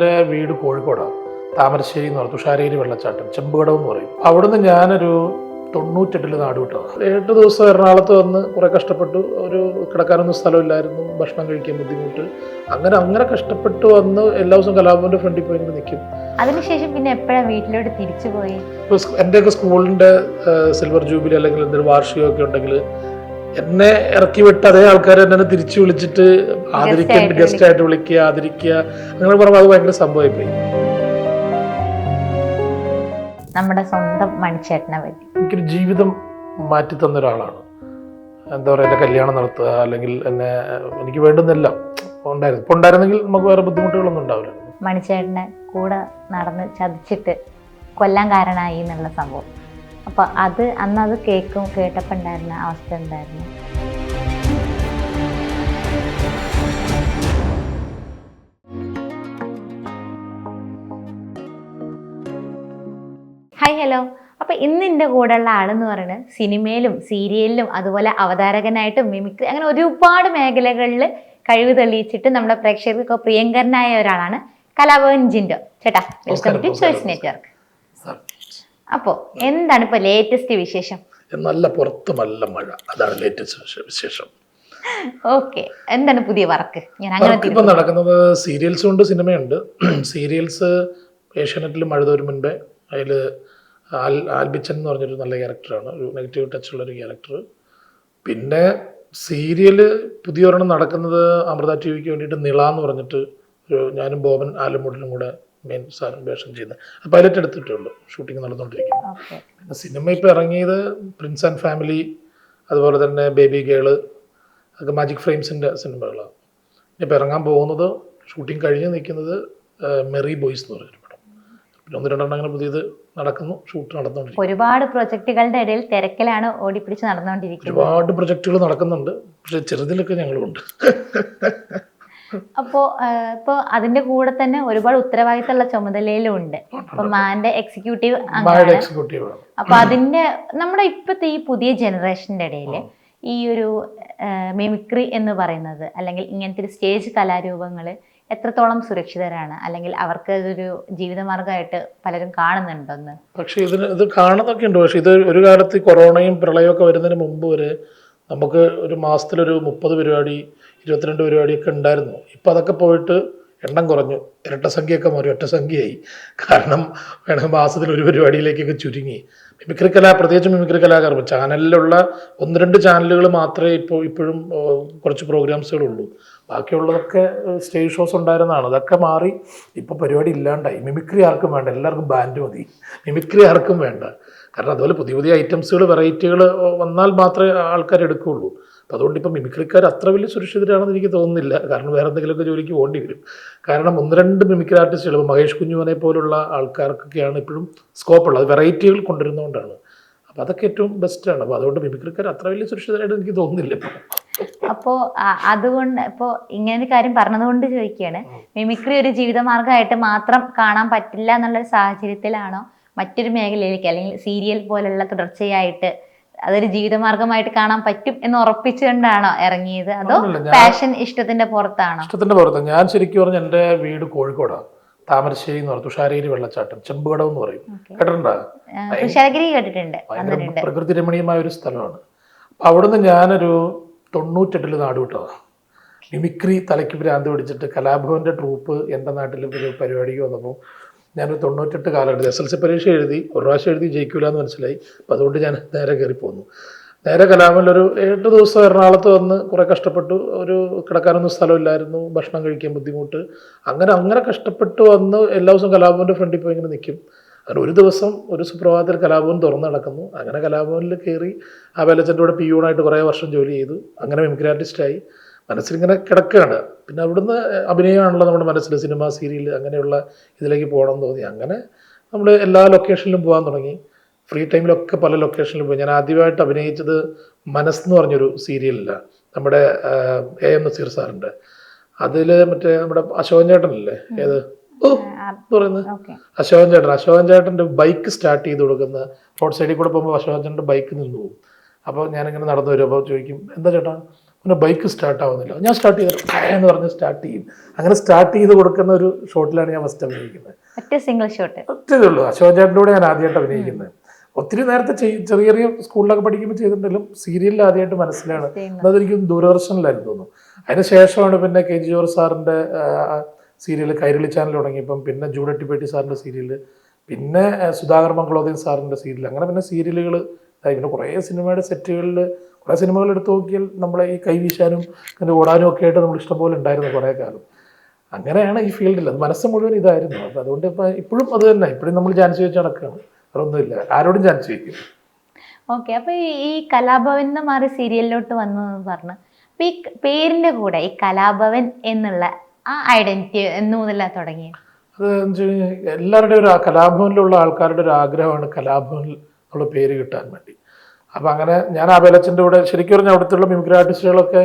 എൻ്റെ വീട് കോഴിക്കോടാണ്. താമരശ്ശേരി എന്ന് പറയും, തുഷാരേരി വെള്ളച്ചാട്ടം, ചെമ്പുകടം എന്ന് പറയും. അവിടുന്ന് ഞാനൊരു 98 നാട് വിട്ടതാണ്. 8 ദിവസം എറണാകുളത്ത് വന്ന് കുറേ കഷ്ടപ്പെട്ടു. ഒരു കിടക്കാനൊന്നും സ്ഥലമില്ലായിരുന്നു, ഭക്ഷണം കഴിക്കാൻ ബുദ്ധിമുട്ട്. അങ്ങനെ കഷ്ടപ്പെട്ട് വന്ന് എല്ലാ ദിവസവും കലാഭവൻ്റെ ഫ്രണ്ടിൽ പോയി ഇങ്ങനെ നിൽക്കും. അതിനുശേഷം പിന്നെ എപ്പോഴാണ് വീട്ടിലോട്ട് തിരിച്ചു പോയി? ഇപ്പോൾ എൻ്റെയൊക്കെ സ്കൂളിൻ്റെ സിൽവർ ജൂബിലി അല്ലെങ്കിൽ എന്തെങ്കിലും വാർഷികമൊക്കെ ഉണ്ടെങ്കിൽ എന്നെ ഇറക്കി വിട്ട് അതേ ആൾക്കാർ എന്നെ തിരിച്ചു വിളിച്ചിട്ട് ആദരിക്കാൻ, ഗസ്റ്റായിട്ട് വിളിക്കുക, ആദരിക്കുക, അങ്ങനെ പറയുമ്പോൾ അത് ഭയങ്കര സംഭവമായി പോയി. നമ്മുടെ സ്വന്തം മണിച്ചേട്ടനെ പറ്റി എനിക്കൊരു ജീവിതം മാറ്റി തന്ന ഒരാളാണ്. എന്താ പറയുക, എൻ്റെ കല്യാണം നടത്തുക, അല്ലെങ്കിൽ എനിക്ക് വേണ്ടുന്നെല്ലാം ഉണ്ടായിരുന്നു. ഇപ്പോൾ ഉണ്ടായിരുന്നെങ്കിൽ നമുക്ക് വേറെ ബുദ്ധിമുട്ടുകളൊന്നും ഉണ്ടാവില്ല. മണിച്ചേട്ടനെ കൂടെ നടന്ന് ചതിച്ചിട്ട് കൊല്ലാൻ കാരണമായി എന്നുള്ള സംഭവം. അപ്പോൾ അന്നത് കേട്ടപ്പോൾ ഉണ്ടായിരുന്ന അവസ്ഥ എന്തായിരുന്നു? Hi, hello. അപ്പോൾ ഇന്ന് എൻ്റെ കൂടെയുള്ള ആളെന്ന് പറയുന്നത് സിനിമയിലും സീരിയലിലും അതുപോലെ അവതാരകനായിട്ടും മിമിക്രി, അങ്ങനെ ഒരുപാട് മേഖലകളിൽ കഴിവ് തെളിയിച്ചിട്ട് നമ്മുടെ പ്രേക്ഷകർക്ക് പ്രിയങ്കരനായ ഒരാളാണ് കലാഭവൻ ജിൻഡോ. ചേട്ടാ, വെൽക്കം ടു ചോയ്സ് നെറ്റ്വർക്ക്. അപ്പോൾ എന്താണ് ഇപ്പോൾ ലേറ്റസ്റ്റ് വിശേഷം? നല്ല പുറത്ത് നല്ല മഴ, അതാണ് ലേറ്റസ്റ്റ് വിശേഷം. ഓക്കെ, എന്താണ് പുതിയ വർക്ക്? ഇപ്പം നടക്കുന്നത് സീരിയൽസും ഉണ്ട്, സിനിമയുണ്ട്. സീരിയൽസ് ഏഷ്യാനെറ്റിൽ മഴ തോരും മുൻപേ, അതിൽ ആൽബിച്ചൻ എന്ന് പറഞ്ഞൊരു നല്ല ക്യാരക്ടറാണ്, ഒരു നെഗറ്റീവ് ടച്ചുള്ളൊരു ക്യാരക്ടർ. പിന്നെ സീരിയല് പുതിയൊരെണ്ണം നടക്കുന്നത് അമൃത ടി വിക്ക് വേണ്ടിയിട്ട് നിള എന്ന് പറഞ്ഞിട്ട് ഞാനും ബോബൻ ആലമുടിനും കൂടെ മെയിൻ സാധനം വേഷം ചെയ്യുന്നത്. പൈലറ്റ് എടുത്തിട്ടുണ്ട്, ഷൂട്ടിംഗ് നടന്നുകൊണ്ടിരിക്കുന്നു. പിന്നെ സിനിമ ഇപ്പോൾ ഇറങ്ങിയത് പ്രിൻസ് ആൻഡ് ഫാമിലി, അതുപോലെ തന്നെ ബേബി ഗേള്, അതൊക്കെ മാജിക് ഫ്രെയിംസിൻ്റെ സിനിമകളാണ്. ഇപ്പോൾ ഇറങ്ങാൻ പോകുന്നത്, ഷൂട്ടിംഗ് കഴിഞ്ഞ് നിൽക്കുന്നത് മെറി ബോയ്സ് എന്ന് പറഞ്ഞൊരു പടം. പിന്നെ 1-2 അങ്ങനെ പുതിയത് നടക്കുന്നു, ഷൂട്ട് നടന്നുകൊണ്ടിരിക്കുന്നു. ഒരുപാട് പ്രൊജക്ടുകളുടെ ഇടയിൽ തിരക്കിലാണ് ഓടിപ്പിടിച്ച് നടന്നുകൊണ്ടിരിക്കുന്നത്. ഒരുപാട് പ്രൊജക്ടുകൾ നടക്കുന്നുണ്ട്, പക്ഷെ ചെറുതിലൊക്കെ ഞങ്ങളുണ്ട്. ഇപ്പോൾ അതിന്റെ കൂടെ തന്നെ ഒരുപാട് ഉത്തരവാദിത്തമുള്ള ചുമതലയിലും ഉണ്ട്. അപ്പൊ മാന്റെ എക്സിക്യൂട്ടീവ്. അപ്പൊ അതിന്റെ നമ്മുടെ ഇപ്പോഴത്തെ ഈ പുതിയ ജനറേഷന്റെ ഇടയിൽ ഈ ഒരു മിമിക്രി എന്ന് പറയുന്നത്, അല്ലെങ്കിൽ ഇങ്ങനത്തെ ഒരു സ്റ്റേജ് കലാരൂപങ്ങൾ എത്രത്തോളം സുരക്ഷിതരാണ്, അല്ലെങ്കിൽ അവർക്ക് അതൊരു ജീവിതമാർഗമായിട്ട് പലരും കാണുന്നുണ്ടെന്ന്? പക്ഷെ ഇത് കാണുന്നൊക്കെ ഉണ്ട്. പക്ഷെ ഇത് ഒരു കാലത്ത് കൊറോണയും പ്രളയമൊക്കെ വരുന്നതിന് മുമ്പ് വരെ നമുക്ക് ഒരു മാസത്തിലൊരു 30 പരിപാടി, 22 പരിപാടിയൊക്കെ ഉണ്ടായിരുന്നു. ഇപ്പം അതൊക്കെ പോയിട്ട് എണ്ണം കുറഞ്ഞു, ഇരട്ട സംഖ്യയൊക്കെ മാറി ഒറ്റ സംഖ്യയായി. കാരണം വേണമെങ്കിൽ മാസത്തിൽ ഒരു പരിപാടിയിലേക്കൊക്കെ ചുരുങ്ങി. മിമിക്രി പ്രത്യേകിച്ച് മിമിക്രി കലാകാരൻ ചാനലിലുള്ള 1-2 ചാനലുകൾ മാത്രമേ ഇപ്പോഴും കുറച്ച് പ്രോഗ്രാംസുകളുള്ളൂ. ബാക്കിയുള്ളതൊക്കെ സ്റ്റേജ് ഷോസ് ഉണ്ടായിരുന്നതാണ്. അതൊക്കെ മാറി ഇപ്പോൾ പരിപാടി ഇല്ലാണ്ടായി. മിമിക്രി ആർക്കും വേണ്ട, എല്ലാവർക്കും ബാൻഡ് മതി. മിമിക്രി ആർക്കും വേണ്ട. കാരണം അതുപോലെ പുതിയ ഐറ്റംസുകൾ, വെറൈറ്റികൾ വന്നാൽ മാത്രമേ ആൾക്കാർ എടുക്കുകയുള്ളൂ. അപ്പോൾ അതുകൊണ്ട് ഇപ്പം മിമിക്രിക്കാർ അത്ര വലിയ സുരക്ഷിതരാണെന്ന് എനിക്ക് തോന്നുന്നില്ല. കാരണം വേറെ എന്തെങ്കിലുമൊക്കെ ജോലിക്ക് പോകേണ്ടി വരും. കാരണം 1-2 മിമിക്രി ആർട്ടിസ്റ്റുകൾ, ഇപ്പോൾ മഹേഷ് കുഞ്ഞുമനെ പോലുള്ള ആൾക്കാർക്കൊക്കെയാണ് ഇപ്പോഴും സ്കോപ്പുള്ളത്, വെറൈറ്റികൾ കൊണ്ടുവരുന്നതുകൊണ്ടാണ്. അപ്പോൾ അതൊക്കെ ഏറ്റവും ബെസ്റ്റാണ്. അപ്പോൾ അതുകൊണ്ട് മിമിക്രിക്കാർ അത്ര വലിയ സുരക്ഷിതരായിട്ട് എനിക്ക് തോന്നുന്നില്ല. അപ്പോൾ അതുകൊണ്ട് ഇപ്പോൾ ഇങ്ങനെ കാര്യം പറഞ്ഞതുകൊണ്ട് ചോദിക്കുകയാണ്, മിമിക്രി ഒരു ജീവിതമാർഗമായിട്ട് മാത്രം കാണാൻ പറ്റില്ല എന്നുള്ള സാഹചര്യത്തിലാണോ മറ്റൊരു മേഖലയിലേക്ക്, അല്ലെങ്കിൽ സീരിയൽ പോലുള്ള തുടർച്ചയായിട്ട് അതൊരു ജീവിതമാർഗമായിട്ട് കാണാൻ പറ്റും എന്ന് ഉറപ്പിച്ചുകൊണ്ടാണോ ഇറങ്ങിയത്, അതോ പാഷൻ ഇഷ്ടത്തിന്റെ പുറത്താണോ? ഇഷ്ടത്തിന്റെ പുറത്താണ്. ഞാൻ ശരിക്കും പറഞ്ഞ എൻ്റെ വീട് കോഴിക്കോടാണ്. താമരശ്ശേരി എന്ന് പറയും, തുഷാരേരി വെള്ളച്ചാട്ടം, ചെമ്പുകടം എന്ന് പറയും. കേട്ടിട്ടുണ്ടോ? തുഷാരഗിരി കേട്ടിട്ടുണ്ട്. പ്രകൃതി രമണീയമായ ഒരു സ്ഥലമാണ്. അപ്പം അവിടുന്ന് ഞാനൊരു 98 നാട് വിട്ടതാണ്. മിമിക്രി തലയ്ക്ക് ഭ്രാന്ത് പിടിച്ചിട്ട് കലാഭവൻ്റെ ട്രൂപ്പ് എൻ്റെ നാട്ടിൽ ഒരു പരിപാടിക്ക് വന്നപ്പോൾ ഞാനൊരു 98 കാലഘട്ടത്തിൽ SLC പരീക്ഷ എഴുതി, ഒരു പ്രാവശ്യം എഴുതി ജയിക്കില്ല എന്ന് മനസ്സിലായി. അപ്പോൾ അതുകൊണ്ട് ഞാൻ നേരെ കയറി പോന്നു. നേരെ കലാഭവനിലൊരു 8 ദിവസം എറണാകുളത്ത് വന്ന് കുറേ കഷ്ടപ്പെട്ടു. ഒരു കിടക്കാനൊന്നും സ്ഥലമില്ലായിരുന്നു, ഭക്ഷണം കഴിക്കാൻ ബുദ്ധിമുട്ട്. അങ്ങനെ കഷ്ടപ്പെട്ട് വന്ന് എല്ലാ ദിവസവും കലാഭവൻ്റെ ഫ്രണ്ടിൽ പോയി ഇങ്ങനെ നിൽക്കും. അങ്ങനെ ഒരു ദിവസം ഒരു സുപ്രഭാതത്തിൽ കലാഭവൻ തുറന്ന് നടക്കുന്നു. അങ്ങനെ കലാഭവനിൽ കയറി ആ വേലച്ചൻ്റെ കൂടെ പിയൂണായിട്ട് കുറേ വർഷം ജോലി ചെയ്തു. അങ്ങനെ മിമിക്രി ആർട്ടിസ്റ്റായി. മനസ്സിലിങ്ങനെ കിടക്കുകയാണ്. പിന്നെ അവിടുന്ന് അഭിനയമാണല്ലോ നമ്മുടെ മനസ്സിൽ, സിനിമ, സീരിയൽ, അങ്ങനെയുള്ള ഇതിലേക്ക് പോകണം എന്ന് തോന്നി. അങ്ങനെ നമ്മൾ എല്ലാ ലൊക്കേഷനിലും പോകാൻ തുടങ്ങി. ഫ്രീ ടൈമിലൊക്കെ പല ലൊക്കേഷനിലും പോയി. ഞാൻ ആദ്യമായിട്ട് അഭിനയിച്ചത് മനസ്സെന്ന് പറഞ്ഞൊരു സീരിയലിലാണ്, നമ്മുടെ AM നസീർ സാറിൻ്റെ. അതിൽ മറ്റേ നമ്മുടെ അശോകൻ ചേട്ടനല്ലേ, ഏത് പറയുന്നത്, അശോകൻ ചേട്ടൻ്റെ ബൈക്ക് സ്റ്റാർട്ട് ചെയ്ത് കൊടുക്കുന്ന, റോഡ് സൈഡിൽ കൂടെ പോകുമ്പോൾ അശോകൻ ചേട്ടൻ്റെ ബൈക്ക് നിന്ന് പോകും. അപ്പോൾ ഞാനിങ്ങനെ നടന്നു വരും. അപ്പോൾ ചോദിക്കും, എന്താ ചേട്ടാ പിന്നെ ബൈക്ക് സ്റ്റാർട്ട് ആവുന്നില്ല. ഞാൻ സ്റ്റാർട്ട് ചെയ്തിട്ട് എന്ന് പറഞ്ഞ് സ്റ്റാർട്ട് ചെയ്യും. അങ്ങനെ സ്റ്റാർട്ട് ചെയ്ത് കൊടുക്കുന്ന ഒരു ഷോട്ടിലാണ് ഞാൻ ഫസ്റ്റ് അഭിനയിക്കുന്നത്. ഒറ്റ സിംഗിൾ ഷോട്ട്. ഒറ്റതേ ഉള്ളൂ. അശോക് ചേട്ടൻ്റെ കൂടെ ഞാൻ ആദ്യമായിട്ട് അഭിനയിക്കുന്നത്. ഒത്തിരി നേരത്തെ ചെറിയ ചെറിയ സ്കൂളിലൊക്കെ പഠിക്കുമ്പോൾ ചെയ്തിട്ടുണ്ടെങ്കിലും സീരിയലിൽ ആദ്യമായിട്ട് മനസ്സിലാണ്. അതെനിക്ക് ദൂരദർശനിലായിരുന്നു തോന്നുന്നു. അതിന് ശേഷമാണ് പിന്നെ കെ ജി ജോർജ് സാറിൻ്റെ സീരിയൽ കൈരളി ചാനൽ തുടങ്ങിയപ്പം, പിന്നെ ജൂഡട്ടിപ്പേട്ടി സാറിൻ്റെ സീരിയൽ, പിന്നെ സുധാകർ മംഗളോദയൻ സാറിൻ്റെ സീരിയൽ, അങ്ങനെ പിന്നെ സീരിയലുകൾ ഇതായി. പിന്നെ കുറേ സിനിമയുടെ സെറ്റുകളിൽ കുറേ സിനിമകൾ എടുത്ത് നോക്കിയാൽ നമ്മളെ ഈ കൈവീശാനും അങ്ങനെ ഓടാനും ഒക്കെ ആയിട്ട് നമ്മൾ ഇഷ്ടംപോലെ ഉണ്ടായിരുന്നു കുറേ കാലം. അങ്ങനെയാണ് ഈ ഫീൽഡിൽ അത് മനസ്സ് മുഴുവൻ ഇതായിരുന്നു. അപ്പം അതുകൊണ്ട് ഇപ്പോഴും അത് തന്നെ, ഇപ്പോഴും നമ്മൾ ചാൻസ് വെച്ച് നടക്കുകയാണ്. വേറെ ഒന്നുമില്ല, ആരോടും ചാൻസ് വയ്ക്കും. ഓക്കെ. അപ്പോൾ ഈ കലാഭവൻ എന്ന് മാറി സീരിയലിലോട്ട് വന്നു പറഞ്ഞു. അപ്പോൾ ഈ പേരിൻ്റെ കൂടെ ഈ കലാഭവൻ എന്നുള്ള ആ ഐഡന്റിറ്റി എന്ന് മുതലാണ് തുടങ്ങിയത്? അത് വെച്ച് കഴിഞ്ഞാൽ എല്ലാവരുടെയും ഒരു കലാഭവനിലുള്ള ആൾക്കാരുടെ ഒരു ആഗ്രഹമാണ് കലാഭവനിൽ ഉള്ള പേര് കിട്ടാൻ വേണ്ടി. അപ്പം അങ്ങനെ ഞാൻ ആബേലച്ചൻ്റെ കൂടെ ശരിക്കും പറഞ്ഞാൽ അവിടുത്തെ മിമിക്രി ആർട്ടിസ്റ്റുകളൊക്കെ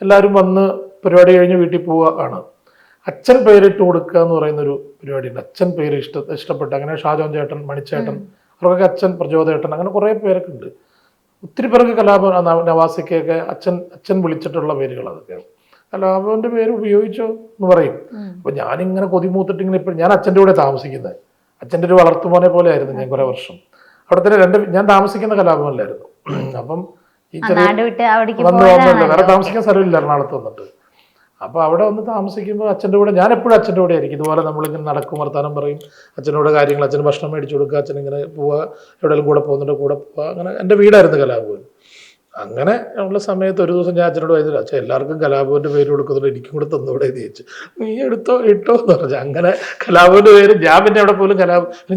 എല്ലാവരും വന്ന് പരിപാടി കഴിഞ്ഞ് വീട്ടിൽ പോവുകയാണ്. അച്ഛൻ പേരിട്ട് കൊടുക്കുക എന്ന് പറയുന്നൊരു പരിപാടിയുണ്ട്. അച്ഛൻ പേര് ഇഷ്ടപ്പെട്ട് അങ്ങനെ ഷാജോൻ ചേട്ടൻ, മണിച്ചേട്ടൻ, അവർക്കൊക്കെ അച്ഛൻ, പ്രചോദേട്ടൻ, അങ്ങനെ കുറേ പേരൊക്കെ ഉണ്ട്. ഒത്തിരി പേർക്ക് കലാഭവൻ, നവാസിക്കൊക്കെ അച്ഛൻ വിളിച്ചിട്ടുള്ള പേരുകൾ അതൊക്കെയാണ്. കലാഭവൻ്റെ പേര് ഉപയോഗിച്ചോ എന്ന് പറയും. അപ്പം ഞാനിങ്ങനെ കൊതിമൂത്തിട്ട് ഇങ്ങനെ ഇപ്പോഴും ഞാൻ അച്ഛൻ്റെ കൂടെ താമസിക്കുന്നത്. അച്ഛൻ്റെ ഒരു വളർത്തുമോനെ പോലെ ആയിരുന്നു ഞാൻ കുറേ വർഷം. അവിടെ തന്നെ ഞാൻ താമസിക്കുന്ന കലാഭവനിലായിരുന്നു. അപ്പം ഈ ചെറിയ വന്നല്ലോ, വേറെ താമസിക്കാൻ സ്ഥലമില്ല എറണാകുളത്ത് വന്നിട്ട്. അപ്പോൾ അവിടെ വന്ന് താമസിക്കുമ്പോൾ അച്ഛൻ്റെ കൂടെ ഞാൻ എപ്പോഴും അച്ഛൻ്റെ കൂടെ ആയിരിക്കും. ഇതുപോലെ നമ്മളിങ്ങനെ നടക്കും, വർത്താനം പറയും, അച്ഛനോട് കാര്യങ്ങൾ, അച്ഛന് ഭക്ഷണം മേടിച്ചു കൊടുക്കുക, അച്ഛൻ ഇങ്ങനെ പോവുക, എവിടെയെങ്കിലും കൂടെ പോകുന്നുണ്ട് കൂടെ പോവുക. അങ്ങനെ എൻ്റെ വീടായിരുന്നു കലാഭവൻ. അങ്ങനെ ഉള്ള സമയത്ത് ഒരു ദിവസം ഞാൻ അച്ഛനോട് പറഞ്ഞില്ല, അച്ഛൻ എല്ലാവർക്കും കലാഭവൻ്റെ പേര് കൊടുക്കുന്നുണ്ട്, എനിക്കും കൂടെ തന്നൂടെ എന്ന് ചോദിച്ചു. നീ ഇട്ടോ എന്ന് പറഞ്ഞു. അങ്ങനെ കലാഭവൻ്റെ പേര് ഞാൻ പിന്നെ അവിടെ പോലും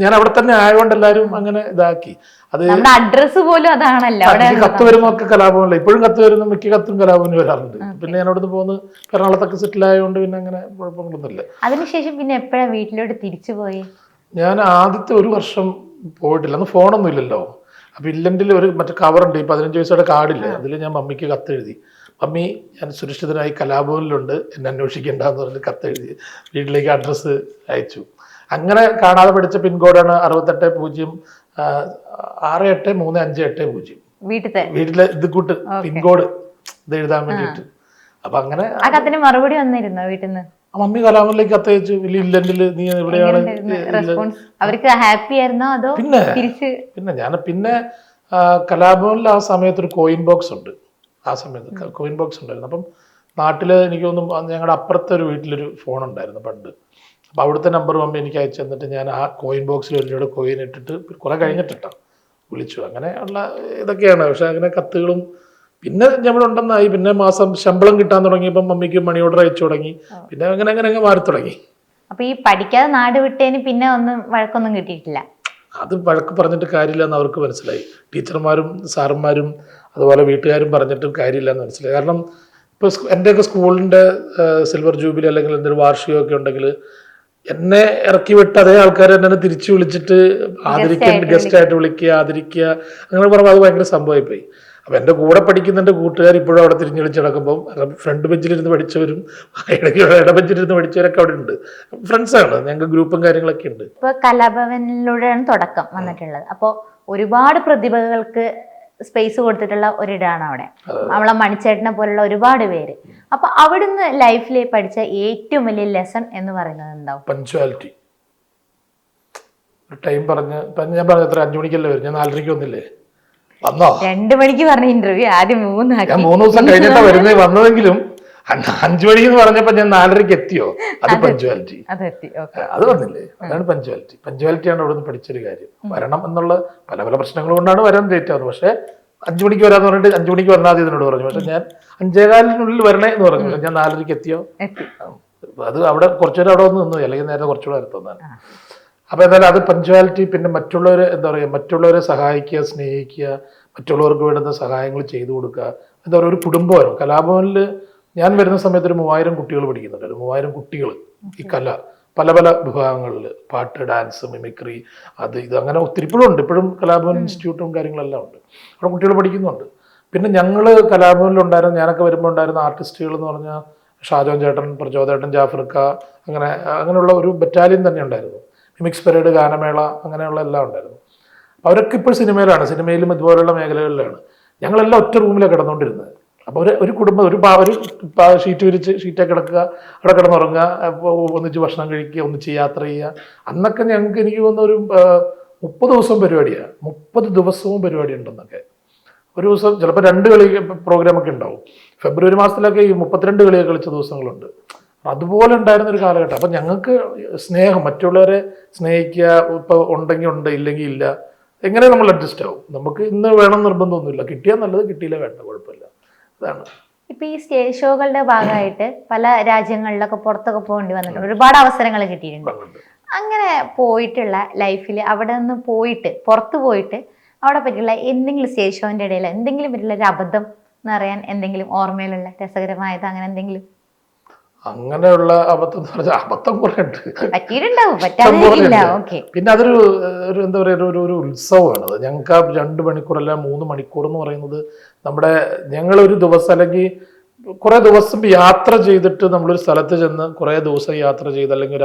ഞാൻ അവിടെ തന്നെ ആയതുകൊണ്ട് എല്ലാവരും അങ്ങനെ ഇതാക്കി. അത് അഡ്രസ് പോലും അതാണല്ലോ. കത്ത് വരുന്നൊക്കെ കലാഭവനില്ല. ഇപ്പോഴും കത്ത് വരുന്ന മിക്ക കത്തും കലാഭവന് വരാറുണ്ട്. പിന്നെ ഞാൻ അവിടുന്ന് പോകുന്നത് എറണാകുളത്തൊക്കെ സെറ്റിൽ ആയതുകൊണ്ട് പിന്നെ അങ്ങനെ കുഴപ്പങ്ങളൊന്നുമില്ല. അതിനുശേഷം പിന്നെ എപ്പോഴാണ് വീട്ടിലോട്ട് തിരിച്ചു പോയി? ഞാൻ ആദ്യത്തെ ഒരു വർഷം പോയിട്ടില്ല. അന്ന് ഫോണൊന്നും ഇല്ലല്ലോ. അപ്പം ഇല്ലൻ്റിൽ ഒരു മറ്റേ കവറുണ്ട്, ഈ 15 വയസ്സുടെ കാർഡില്ലേ, അതിൽ ഞാൻ മമ്മിക്ക് കത്തെഴുതി. മമ്മി, ഞാൻ സുരക്ഷിതനായി കലാഭവനിലുണ്ട്, എന്നെ അന്വേഷിക്കേണ്ടെന്ന് പറഞ്ഞ് കത്തെഴുതി വീട്ടിലേക്ക് അഡ്രസ്സ് അയച്ചു. അങ്ങനെ കാണാതെ പഠിച്ച പിൻകോഡാണ് 6830683580. വീട്ടിലെ ഇത് കൂട്ട് പിൻകോഡ് ഇത് എഴുതാൻ വേണ്ടിയിട്ട്. അപ്പൊ അങ്ങനെ മറുപടി വന്നിരുന്നോ വീട്ടിൽ നിന്ന്? മമ്മി കലാഭവനിലേക്ക് കത്തയച്ചു. വലിയ ഇല്ലൻ്റിൽ നീ എവിടെയാണ്? അവർക്ക് ഹാപ്പി ആയിരുന്നോ അതോ? പിന്നെ കലാഭവനിൽ ആ സമയത്ത് ഒരു കോയിൻ ബോക്സ് ഉണ്ട്. ആ സമയത്ത് കോയിൻ ബോക്സ് ഉണ്ടായിരുന്നു. അപ്പം നാട്ടില് എനിക്കൊന്നും ഞങ്ങളുടെ അപ്പുറത്തെ ഒരു വീട്ടിലൊരു ഫോൺ ഉണ്ടായിരുന്നു പണ്ട്. അപ്പം അവിടുത്തെ നമ്പർ മമ്മി എനിക്ക് അയച്ചു തന്നിട്ട് ഞാൻ ആ കോയിൻ ബോക്സിൽ ഒരു കോയിൻ ഇട്ടിട്ട് കുറെ കഴിഞ്ഞിട്ടിട്ടാണ് വിളിച്ചു. അങ്ങനെ ഉള്ള ഇതൊക്കെയാണ്. പക്ഷെ അങ്ങനെ കത്തുകളും പിന്നെ ഞമ്മളുണ്ടെന്നായി. പിന്നെ മാസം ശമ്പളം കിട്ടാൻ തുടങ്ങിയപ്പം മമ്മിക്ക് മണി ഓർഡർ അയച്ചു തുടങ്ങി. പിന്നെ അങ്ങനെ അങ്ങനെ മാറി തുടങ്ങി. അപ്പൊ ഈ പഠിക്കാതെ നാട് വിട്ടേന് പിന്നെ ഒന്നും വഴക്കൊന്നും കിട്ടിയിട്ടില്ല? അത് വഴക്ക് പറഞ്ഞിട്ട് കാര്യമില്ലെന്ന് അവർക്ക് മനസ്സിലായി. ടീച്ചർമാരും സാറന്മാരും അതുപോലെ വീട്ടുകാരും പറഞ്ഞിട്ടും കാര്യമില്ലെന്ന് മനസ്സിലായി. കാരണം ഇപ്പോൾ എൻ്റെയൊക്കെ സ്കൂളിൻ്റെ സിൽവർ ജൂബിലി അല്ലെങ്കിൽ എന്തൊരു വാർഷികമൊക്കെ ഉണ്ടെങ്കിൽ എന്നെ ഇറക്കി വിട്ട് അതേ ആൾക്കാർ എന്നെ തിരിച്ചു വിളിച്ചിട്ട് ആദരിക്കാൻ, ഗസ്റ്റായിട്ട് വിളിക്കുക, ആദരിക്കുക, അങ്ങനെ പറയുമ്പോൾ അത് ഭയങ്കര സംഭവമായിപ്പോയി. അപ്പം എൻ്റെ കൂടെ പഠിക്കുന്ന എൻ്റെ കൂട്ടുകാർ ഇപ്പോഴും അവിടെ തിരിഞ്ഞു വിളിച്ച് നടക്കുമ്പോൾ ഫ്രണ്ട് ബെഞ്ചിലിരുന്ന് പഠിച്ചവരും ഇടബെഞ്ചിലിരുന്ന് പഠിച്ചവരൊക്കെ അവിടെ ഉണ്ട്. ഫ്രണ്ട്സാണ്, ഞങ്ങൾക്ക് ഗ്രൂപ്പും കാര്യങ്ങളൊക്കെ ഉണ്ട്. ഇപ്പോൾ കലാഭവനിലൂടെയാണ് തുടക്കം വന്നിട്ടുള്ളത്. അപ്പോൾ ഒരുപാട് പ്രതിഭകൾക്ക് സ്പേസ് കൊടുത്തിട്ടുള്ള ഒരിടാണ് അവിടെ. നമ്മളെ മണിച്ചേട്ടനെ പോലുള്ള ഒരുപാട് പേര്. അപ്പൊ അവിടുന്ന് ലൈഫിൽ പഠിച്ച ഏറ്റവും വലിയ ലെസൺ എന്ന് പറയുന്നത് എന്താവും? പഞ്ച്വാലിറ്റി. ടൈം പറഞ്ഞ് ഞാൻ പറഞ്ഞ എത്ര 5 മണിക്കല്ലേ വരും, ഞാൻ 4:30 വന്നില്ലേ? വന്നോ? 2 മണിക്ക് പറഞ്ഞ ഇന്റർവ്യൂ ആദ്യം 3 ഞാൻ 3 ദിവസം കഴിഞ്ഞിട്ടാ വരുന്നേ. വന്നതെങ്കിലും 5 മണി എന്ന് പറഞ്ഞപ്പോ ഞാൻ 4:30 എത്തിയോ? അത് പഞ്ച്വാലിറ്റി. അത് വന്നില്ലേ? അതാണ് പഞ്ച്വാലിറ്റി. പഞ്ച്വാലിറ്റിയാണ് അവിടെ നിന്ന് പഠിച്ചൊരു കാര്യം. വരണം എന്നുള്ള പല പല പ്രശ്നങ്ങൾ കൊണ്ടാണ് വരാൻ ലേറ്റ് ആവുന്നത്. പക്ഷെ 5 മണിക്ക് വരാന്ന് പറഞ്ഞിട്ട് 5 മണിക്ക് വന്നാൽ ഇതിനോട് പറഞ്ഞു. പക്ഷെ ഞാൻ 5:15 വരണേ എന്ന് പറഞ്ഞു. പക്ഷെ ഞാൻ 4:30 എത്തിയോ? അത് അവിടെ കുറച്ചുപേർ അവിടെ വന്ന് നിന്നു, അല്ലെങ്കിൽ നേരെ കുറച്ചുകൂടെ അടുത്ത് വന്നാണ്. അപ്പൊ എന്തായാലും അത് പഞ്ച്വാലിറ്റി. പിന്നെ മറ്റുള്ളവരെ എന്താ പറയുക, മറ്റുള്ളവരെ സഹായിക്കുക, സ്നേഹിക്കുക, മറ്റുള്ളവർക്ക് വേണ്ടുന്ന സഹായങ്ങൾ ചെയ്തു കൊടുക്കുക. എന്താ പറയുക, ഒരു കുടുംബമായിരുന്നു കലാഭവനിൽ. ഞാൻ വരുന്ന സമയത്ത് ഒരു 3000 കുട്ടികൾ പഠിക്കുന്നുണ്ട്. 3000 കുട്ടികൾ ഈ കല പല പല വിഭാഗങ്ങളിൽ, പാട്ട്, ഡാൻസ്, മിമിക്രി, അത് ഇത് അങ്ങനെ ഒത്തിരി ഇപ്പോഴും ഉണ്ട്. ഇപ്പോഴും കലാഭവൻ ഇൻസ്റ്റിറ്റ്യൂട്ടും കാര്യങ്ങളെല്ലാം ഉണ്ട്. അവിടെ കുട്ടികൾ പഠിക്കുന്നുണ്ട്. പിന്നെ ഞങ്ങൾ കലാഭവനിലുണ്ടായിരുന്ന, ഞാനൊക്കെ വരുമ്പോൾ ഉണ്ടായിരുന്ന ആർട്ടിസ്റ്റുകൾ എന്ന് പറഞ്ഞാൽ ഷാജോൻ ചേട്ടൻ, പ്രചോദേട്ടൻ, ജാഫർക്ക, അങ്ങനെയുള്ള ഒരു ബറ്റാലിയൻ തന്നെ ഉണ്ടായിരുന്നു. മിമിക്സ് പരേഡ്, ഗാനമേള, അങ്ങനെയുള്ള എല്ലാം ഉണ്ടായിരുന്നു. അവരൊക്കെ ഇപ്പോൾ സിനിമയിലാണ്, സിനിമയിലും ഇതുപോലുള്ള മേഖലകളിലാണ്. ഞങ്ങളെല്ലാം ഒറ്റ റൂമിലാണ് കിടന്നുകൊണ്ടിരുന്നത്. അപ്പോൾ ഒരു കുടുംബം ഒരു ഷീറ്റ് വിരിച്ച് ഷീറ്റൊക്കെ കിടക്കുക, അവിടെ കിടന്നുറങ്ങുക, ഒന്നിച്ച് ഭക്ഷണം കഴിക്കുക, ഒന്നിച്ച് യാത്ര ചെയ്യുക. അന്നൊക്കെ ഞങ്ങൾക്ക് എനിക്ക് തോന്നുന്ന ഒരു 30 ദിവസം പരിപാടിയാണ്, 30 ദിവസവും പരിപാടി ഉണ്ടെന്നൊക്കെ. ഒരു ദിവസം ചിലപ്പോൾ 2 കളി പ്രോഗ്രാമൊക്കെ ഉണ്ടാവും. ഫെബ്രുവരി മാസത്തിലൊക്കെ ഈ 32 കളിയൊക്കെ കളിച്ച ദിവസങ്ങളുണ്ട്. അതുപോലെ ഉണ്ടായിരുന്ന ഒരു കാലഘട്ടം. അപ്പം ഞങ്ങൾക്ക് സ്നേഹം, മറ്റുള്ളവരെ സ്നേഹിക്കുക, ഇപ്പോൾ ഉണ്ടെങ്കിൽ ഉണ്ട്, ഇല്ലെങ്കിൽ ഇല്ല, എങ്ങനെ നമ്മൾ അഡ്ജസ്റ്റ് ആവും. നമുക്ക് ഇന്ന് വേണം നിർബന്ധമൊന്നുമില്ല, കിട്ടിയാൽ നല്ലത്, കിട്ടിയില്ല വേണ്ട, കുഴപ്പമില്ല. അതാണ്. ഇപ്പൊ ഈ സ്റ്റേജ് ഷോകളുടെ ഭാഗമായിട്ട് പല രാജ്യങ്ങളിലൊക്കെ പുറത്തൊക്കെ പോകേണ്ടി വന്നിട്ടുണ്ട്, ഒരുപാട് അവസരങ്ങൾ കിട്ടിയിട്ടുണ്ട്. അങ്ങനെ പോയിട്ടുള്ള ലൈഫിൽ അവിടെ നിന്ന് പോയിട്ട് പുറത്തു പോയിട്ട് അവിടെ പറ്റിയുള്ള എന്തെങ്കിലും സ്റ്റേജ് ഷോന്റെ ഇടയിൽ എന്തെങ്കിലും പറ്റിയുള്ള ഒരു അബദ്ധം എന്ന് പറയാൻ എന്തെങ്കിലും ഓർമ്മയിലുള്ള രസകരമായത് അങ്ങനെ എന്തെങ്കിലും? അങ്ങനെയുള്ള അബദ്ധം എന്ന് പറഞ്ഞാൽ അബദ്ധം കുറെ ഉണ്ട്, പറ്റിയിട്ടുണ്ടാവും, പറ്റാതില്ല. ഓക്കെ. പിന്നെ അതൊരു എന്താ പറയുക, ഒരു ഉത്സവമാണ് അത്. ഞങ്ങൾക്ക് ആ 2 മണിക്കൂറല്ല 3 മണിക്കൂർ എന്ന് പറയുന്നത് നമ്മുടെ, ഞങ്ങളൊരു ദിവസം അല്ലെങ്കിൽ കുറേ ദിവസം യാത്ര ചെയ്തിട്ട് നമ്മളൊരു സ്ഥലത്ത് ചെന്ന് കുറേ ദിവസം യാത്ര ചെയ്ത്, അല്ലെങ്കിൽ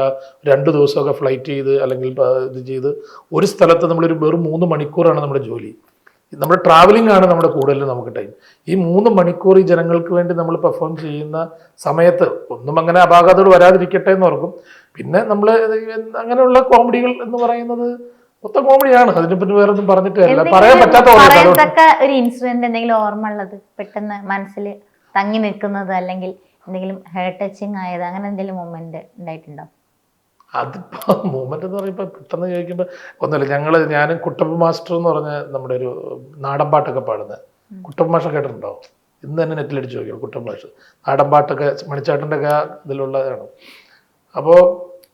2 ദിവസമൊക്കെ ഫ്ലൈറ്റ് ചെയ്ത്, അല്ലെങ്കിൽ ഇത് ചെയ്ത് ഒരു സ്ഥലത്ത് നമ്മളൊരു വെറും 3 മണിക്കൂറാണ് നമ്മുടെ ജോലി. നമ്മുടെ ട്രാവലിംഗ് ആണ് നമ്മുടെ കൂടുതൽ നമുക്ക് ടൈം. ഈ 3 മണിക്കൂർ ഈ ജനങ്ങൾക്ക് വേണ്ടി നമ്മൾ പെർഫോം ചെയ്യുന്ന സമയത്ത് ഒന്നും അങ്ങനെ അപാകതകൾ വരാതിരിക്കട്ടെ എന്ന് ഓർക്കും. പിന്നെ നമ്മൾ അങ്ങനെയുള്ള കോമഡികൾ എന്ന് പറയുന്നത് മൊത്തം കോമഡിയാണ്. അതിനെ പറ്റി വേറെ ഒന്നും പറഞ്ഞിട്ട് അല്ല, പറയാൻ പറ്റാത്ത ഒരു ഇൻസിഡന്റ് എന്തെങ്കിലും ഓർമ്മ ഉള്ളത്, പെട്ടെന്ന് മനസ്സിൽ തങ്ങി നിൽക്കുന്നത്, അല്ലെങ്കിൽ എന്തെങ്കിലും ഹേർട്ട് ടച്ചിങ് ആയത്, അങ്ങനെ എന്തെങ്കിലും മൊമെന്റ് ഉണ്ടായിട്ടുണ്ടോ? അതിപ്പോ മൂമെന്റ് എന്ന് പറയുമ്പോൾ പെട്ടെന്ന് ചോദിക്കുമ്പോൾ ഒന്നുമില്ല. ഞാൻ കുട്ടപ്പ മാസ്റ്റർ എന്ന് പറഞ്ഞ നമ്മുടെ ഒരു നാടൻ പാട്ടൊക്കെ പാടുന്നത്, കുട്ടപ്പ മാഷ കേട്ടിട്ടുണ്ടോ? ഇന്ന് തന്നെ നെറ്റിലടിച്ച് നോക്കിയോ കുട്ടപ്പ മാഷ്. നാടൻ പാട്ടൊക്കെ മണിച്ചാട്ടൻ്റെ ഒക്കെ ഇതിലുള്ളതാണ്. അപ്പോൾ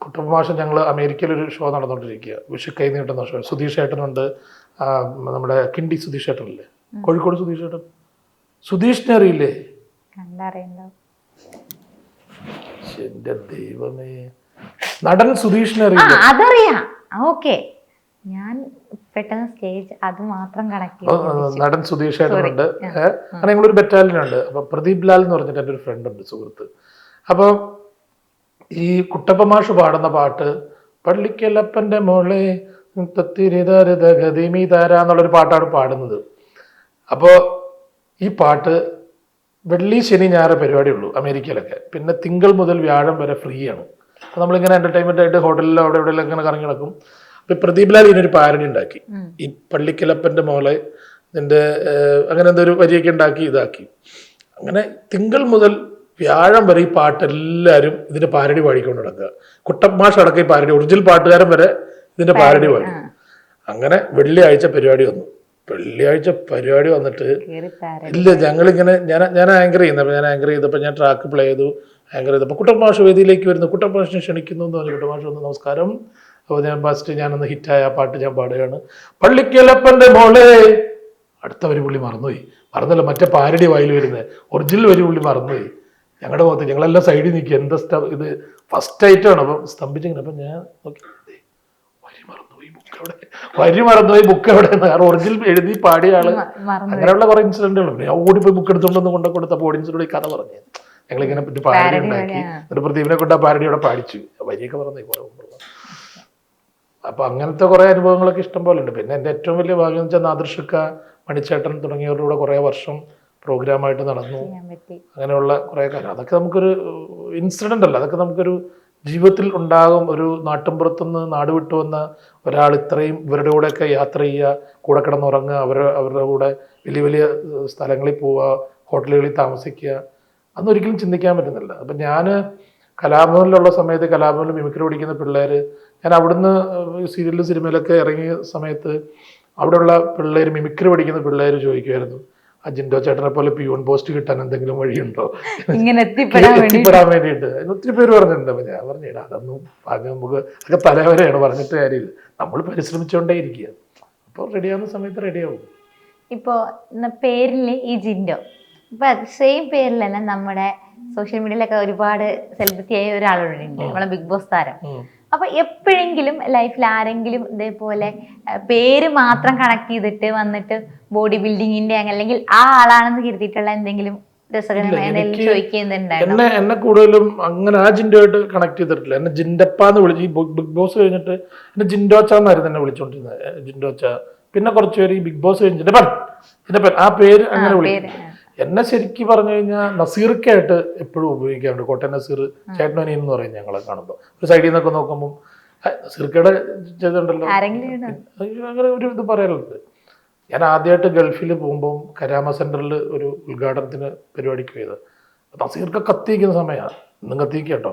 കുട്ടപ്പ മാഷ് ഞങ്ങൾ അമേരിക്കയിലൊരു ഷോ നടന്നുകൊണ്ടിരിക്കുക, വിഷു കൈ നീട്ടുന്ന ഷോ. സുധീഷ് ഏട്ടനുണ്ട്, നമ്മുടെ കിണ്ടി സുധീഷ് ഏട്ടനല്ലേ, കോഴിക്കോട് സുധീഷ് ഏട്ടൻ. സുധീഷിനെ അറിയില്ലേ? എന്റെ ദൈവമേ, നടൻ സുധീഷിനെ അറിയില്ല? അതറിയാം. ഓക്കെ, ഞാൻ പെട്ടെന്ന് സ്റ്റേജ് അത് മാത്രം കണക്ട്. നടൻ സുധീഷ് ഏട്ടനുണ്ട്. അങ്ങനെ ഞങ്ങളൊരു ബറ്റാലിയൻ ഉണ്ട്. അപ്പൊ പ്രദീപ് ലാൽ എന്ന് പറഞ്ഞിട്ട് എൻ്റെ ഒരു ഫ്രണ്ട് ഉണ്ട്, സുഹൃത്ത്. അപ്പൊ ഈ കുട്ടപ്പ മാഷ് പാടുന്ന പാട്ട്, പള്ളിക്കലപ്പന്റെ മോളെ ഗതിമീതാര എന്നുള്ളൊരു പാട്ടാണ് പാടുന്നത്. അപ്പോൾ ഈ പാട്ട് വെള്ളി ശനി ഞായർ പരിപാടിയുള്ളൂ അമേരിക്കയിലൊക്കെ. പിന്നെ തിങ്കൾ മുതൽ വ്യാഴം വരെ ഫ്രീ ആണ്. അപ്പോൾ നമ്മളിങ്ങനെ എൻ്റർടൈൻമെൻ്റ് ആയിട്ട് ഹോട്ടലിലോ അവിടെ എവിടെയെല്ലാം ഇങ്ങനെ കറങ്ങി നടക്കും. അപ്പോൾ പ്രദീപ് ലാൽ ഇതിനൊരു പാരഡി ഉണ്ടാക്കി, ഈ പള്ളിക്കിലപ്പൻ്റെ മോളെ ഇതിൻ്റെ അങ്ങനെ എന്തൊരു വരിയൊക്കെ ഉണ്ടാക്കി ഇതാക്കി. അങ്ങനെ തിങ്കൾ മുതൽ വ്യാഴം വരെ ഈ പാട്ട് എല്ലാവരും ഇതിൻ്റെ പാരഡി പാടിക്കൊണ്ട് നടക്കുക. കുട്ടമാഷ് അടക്കം ഈ പാരഡി, ഒറിജിനൽ പാട്ടുകാരൻ വരെ ഇതിൻ്റെ പാരഡി പാടി. അങ്ങനെ വെള്ളിയാഴ്ച പരിപാടി വന്നു. വെള്ളിയാഴ്ച പരിപാടി വന്നിട്ട് ഇല്ല, ഞങ്ങളിങ്ങനെ ഞാൻ ആങ്കർ ചെയ്യുന്നത്. അപ്പോൾ ഞാൻ ആങ്കർ ചെയ്തപ്പോൾ ഞാൻ ട്രാക്ക് പ്ലേ ചെയ്തു, ആങ്കർ ചെയ്തപ്പോൾ കുട്ടമാഷ് വേദിയിലേക്ക് വരുന്നു. കുട്ടമാഷിനെ ക്ഷണിക്കുന്നു എന്ന് പറഞ്ഞു. കുട്ടമാഷ് വന്ന് നമസ്കാരം. അപ്പോൾ ഞാൻ ഫസ്റ്റ് ഞാനൊന്ന് ഹിറ്റായ ആ പാട്ട് ഞാൻ പാടുകയാണ്, പള്ളിക്കലപ്പൻ്റെ മോളെ. അടുത്ത വരി പുള്ളി മറന്നുപോയി. മറന്നല്ല, മറ്റേ പാരഡി വായിൽ വരുന്നത്, ഒറിജിനൽ വരി പുള്ളി മറന്നുപോയി. ഞങ്ങളുടെ മുഖത്ത് ഞങ്ങളെല്ലാം സൈഡിൽ നിൽക്കുക, എന്താ ഇത് ഫസ്റ്റ് ഐറ്റമാണ്. അപ്പം സ്തംഭിച്ചിങ്ങനെ. അപ്പം ഞാൻ നോക്കി, വരി മറന്നുപോയി, ബുക്ക് എവിടെ? കാരണം ഒറിജിനൽ എഴുതി പാടിയ ആള്. അങ്ങനെയുള്ള കുറെ ഇൻസിഡന്റുകളുണ്ട്. ഞാൻ ഓടിപ്പോയി ബുക്ക് എടുത്തുകൊണ്ടൊന്ന് കൊണ്ടു കൊടുത്തപ്പോൾ ഓഡിയൻസിനോട് ഈ കഥ പറഞ്ഞു. ഞങ്ങളിങ്ങനെ പാരഡി ഉണ്ടാക്കി, എന്നിട്ട് പ്രദീപിനെ കൊണ്ട് ആ പാരഡി അവിടെ പാടിച്ചു. വരിയൊക്കെ പറഞ്ഞു കുറെ മുമ്പ്. അപ്പൊ അങ്ങനത്തെ കുറെ അനുഭവങ്ങളൊക്കെ ഇഷ്ടം പോലെ ഉണ്ട്. പിന്നെ എൻ്റെ ഏറ്റവും വലിയ ഭാഗ്യം എന്ന് വെച്ചാൽ നാദൃഷക്ക, മണിച്ചേട്ടൻ തുടങ്ങിയവരുടെ കൂടെ കുറെ വർഷം പ്രോഗ്രാമായിട്ട് നടന്നു. അങ്ങനെയുള്ള കുറെ കാര്യം, അതൊക്കെ നമുക്കൊരു ഇൻസിഡന്റ് അല്ല, അതൊക്കെ നമുക്കൊരു ജീവിതത്തിൽ ഉണ്ടാകും. ഒരു നാട്ടിൻപുറത്തുനിന്ന് നാട് വിട്ടു വന്ന ഒരാൾ ഇത്രയും ഇവരുടെ കൂടെയൊക്കെ യാത്ര ചെയ്യുക, കൂടെ കിടന്നുറങ്ങുക, അവരുടെ കൂടെ വലിയ വലിയ സ്ഥലങ്ങളിൽ പോവുക, ഹോട്ടലുകളിൽ താമസിക്കുക, അതൊരിക്കലും ചിന്തിക്കാൻ പറ്റുന്നില്ല. അപ്പം ഞാൻ കലാഭവനിലുള്ള സമയത്ത്, കലാഭവനിൽ മിമിക്രി പഠിക്കുന്ന പിള്ളേർ, ഞാൻ അവിടുന്ന് സീരിയലിലും സിനിമയിലൊക്കെ ഇറങ്ങിയ സമയത്ത് അവിടെയുള്ള പിള്ളേർ, മിമിക്രി പഠിക്കുന്ന പിള്ളേർ ചോദിക്കുമായിരുന്നു, ആ ജിൻഡോ ചേട്ടനെ പോലെ പ്യൂൺ പോസ്റ്റ് കിട്ടാൻ എന്തെങ്കിലും വഴിയുണ്ടോ എത്തിപ്പെടാൻ വേണ്ടിയിട്ട്. ഒത്തിരി പേര് പറഞ്ഞിട്ടുണ്ട്. അപ്പം ഞാൻ പറഞ്ഞിടാ, അതൊന്നും നമുക്ക് അതൊക്കെ തലവരെയാണ്, പറഞ്ഞിട്ട് കാര്യമില്ല. നമ്മൾ പരിശ്രമിച്ചുകൊണ്ടേ ഇരിക്കുക, അപ്പോൾ റെഡിയാവുന്ന സമയത്ത് റെഡിയാവും. ഇപ്പോൾ പേരിൽ ഈ ജിൻഡോ, ഇപ്പൊ സെയിം പേരിൽ തന്നെ നമ്മുടെ സോഷ്യൽ മീഡിയയിലൊക്കെ ഒരുപാട് സെലിബ്രിറ്റി ആയ ഒരാളുണ്ട്, നമ്മളെ ബിഗ് ബോസ് താരം. അപ്പൊ എപ്പോഴെങ്കിലും ലൈഫിൽ ആരെങ്കിലും ഇതേപോലെ പേര് മാത്രം കണക്ട് ചെയ്തിട്ട് വന്നിട്ട് ബോഡി ബിൽഡിങ്ങിന്റെ അല്ലെങ്കിൽ ആ ആളാണെന്ന് കരുതിയിട്ടുള്ള എന്തെങ്കിലും രസകരമായ എന്തെങ്കിലും ചോദിക്കുന്നുണ്ടായിരുന്നു? എന്നെ കൂടുതലും അങ്ങനെ ആ ജിൻഡോയായിട്ട് കണക്ട് ചെയ്തിട്ടില്ല. എന്നെ ജിൻഡപ്പാന്ന് വിളിച്ചു. ഈ ബിഗ് ബോസ് കഴിഞ്ഞിട്ട് എന്നെ ജിൻഡോച്ചാന്നായിരുന്നു എന്നെ വിളിച്ചോണ്ടിരുന്നത്, ജിൻഡോച്ച. പിന്നെ കുറച്ച് പേര് ഈ ബിഗ് ബോസ് കഴിഞ്ഞിട്ട് ജിൻഡപ്പൻ ആ പേര് അങ്ങനെ വിളിക്കും. എന്നെ ശരിക്കും പറഞ്ഞു കഴിഞ്ഞാൽ നസീർക്കായിട്ട് എപ്പോഴും ഉപയോഗിക്കാറുണ്ട്. കോട്ടയം നസീർ ചേട്ടനനിയൻ എന്ന് പറയും ഞങ്ങളെ കാണുമ്പോൾ. ഒരു സൈഡിൽ നിന്നൊക്കെ നോക്കുമ്പോൾ നസീർക്കയുടെ ചെയ്തിട്ടുണ്ടല്ലോ അങ്ങനെ ഒരു ഇത് പറയാറുണ്ട്. ഞാൻ ആദ്യമായിട്ട് ഗൾഫിൽ പോകുമ്പം കരാമ സെൻറ്ററിൽ ഒരു ഉദ്ഘാടനത്തിന് പരിപാടിക്ക് പോയത്. നസീർക്ക് കത്തിക്കുന്ന സമയമാണ്, ഇന്നും കത്തിക്കുക കേട്ടോ.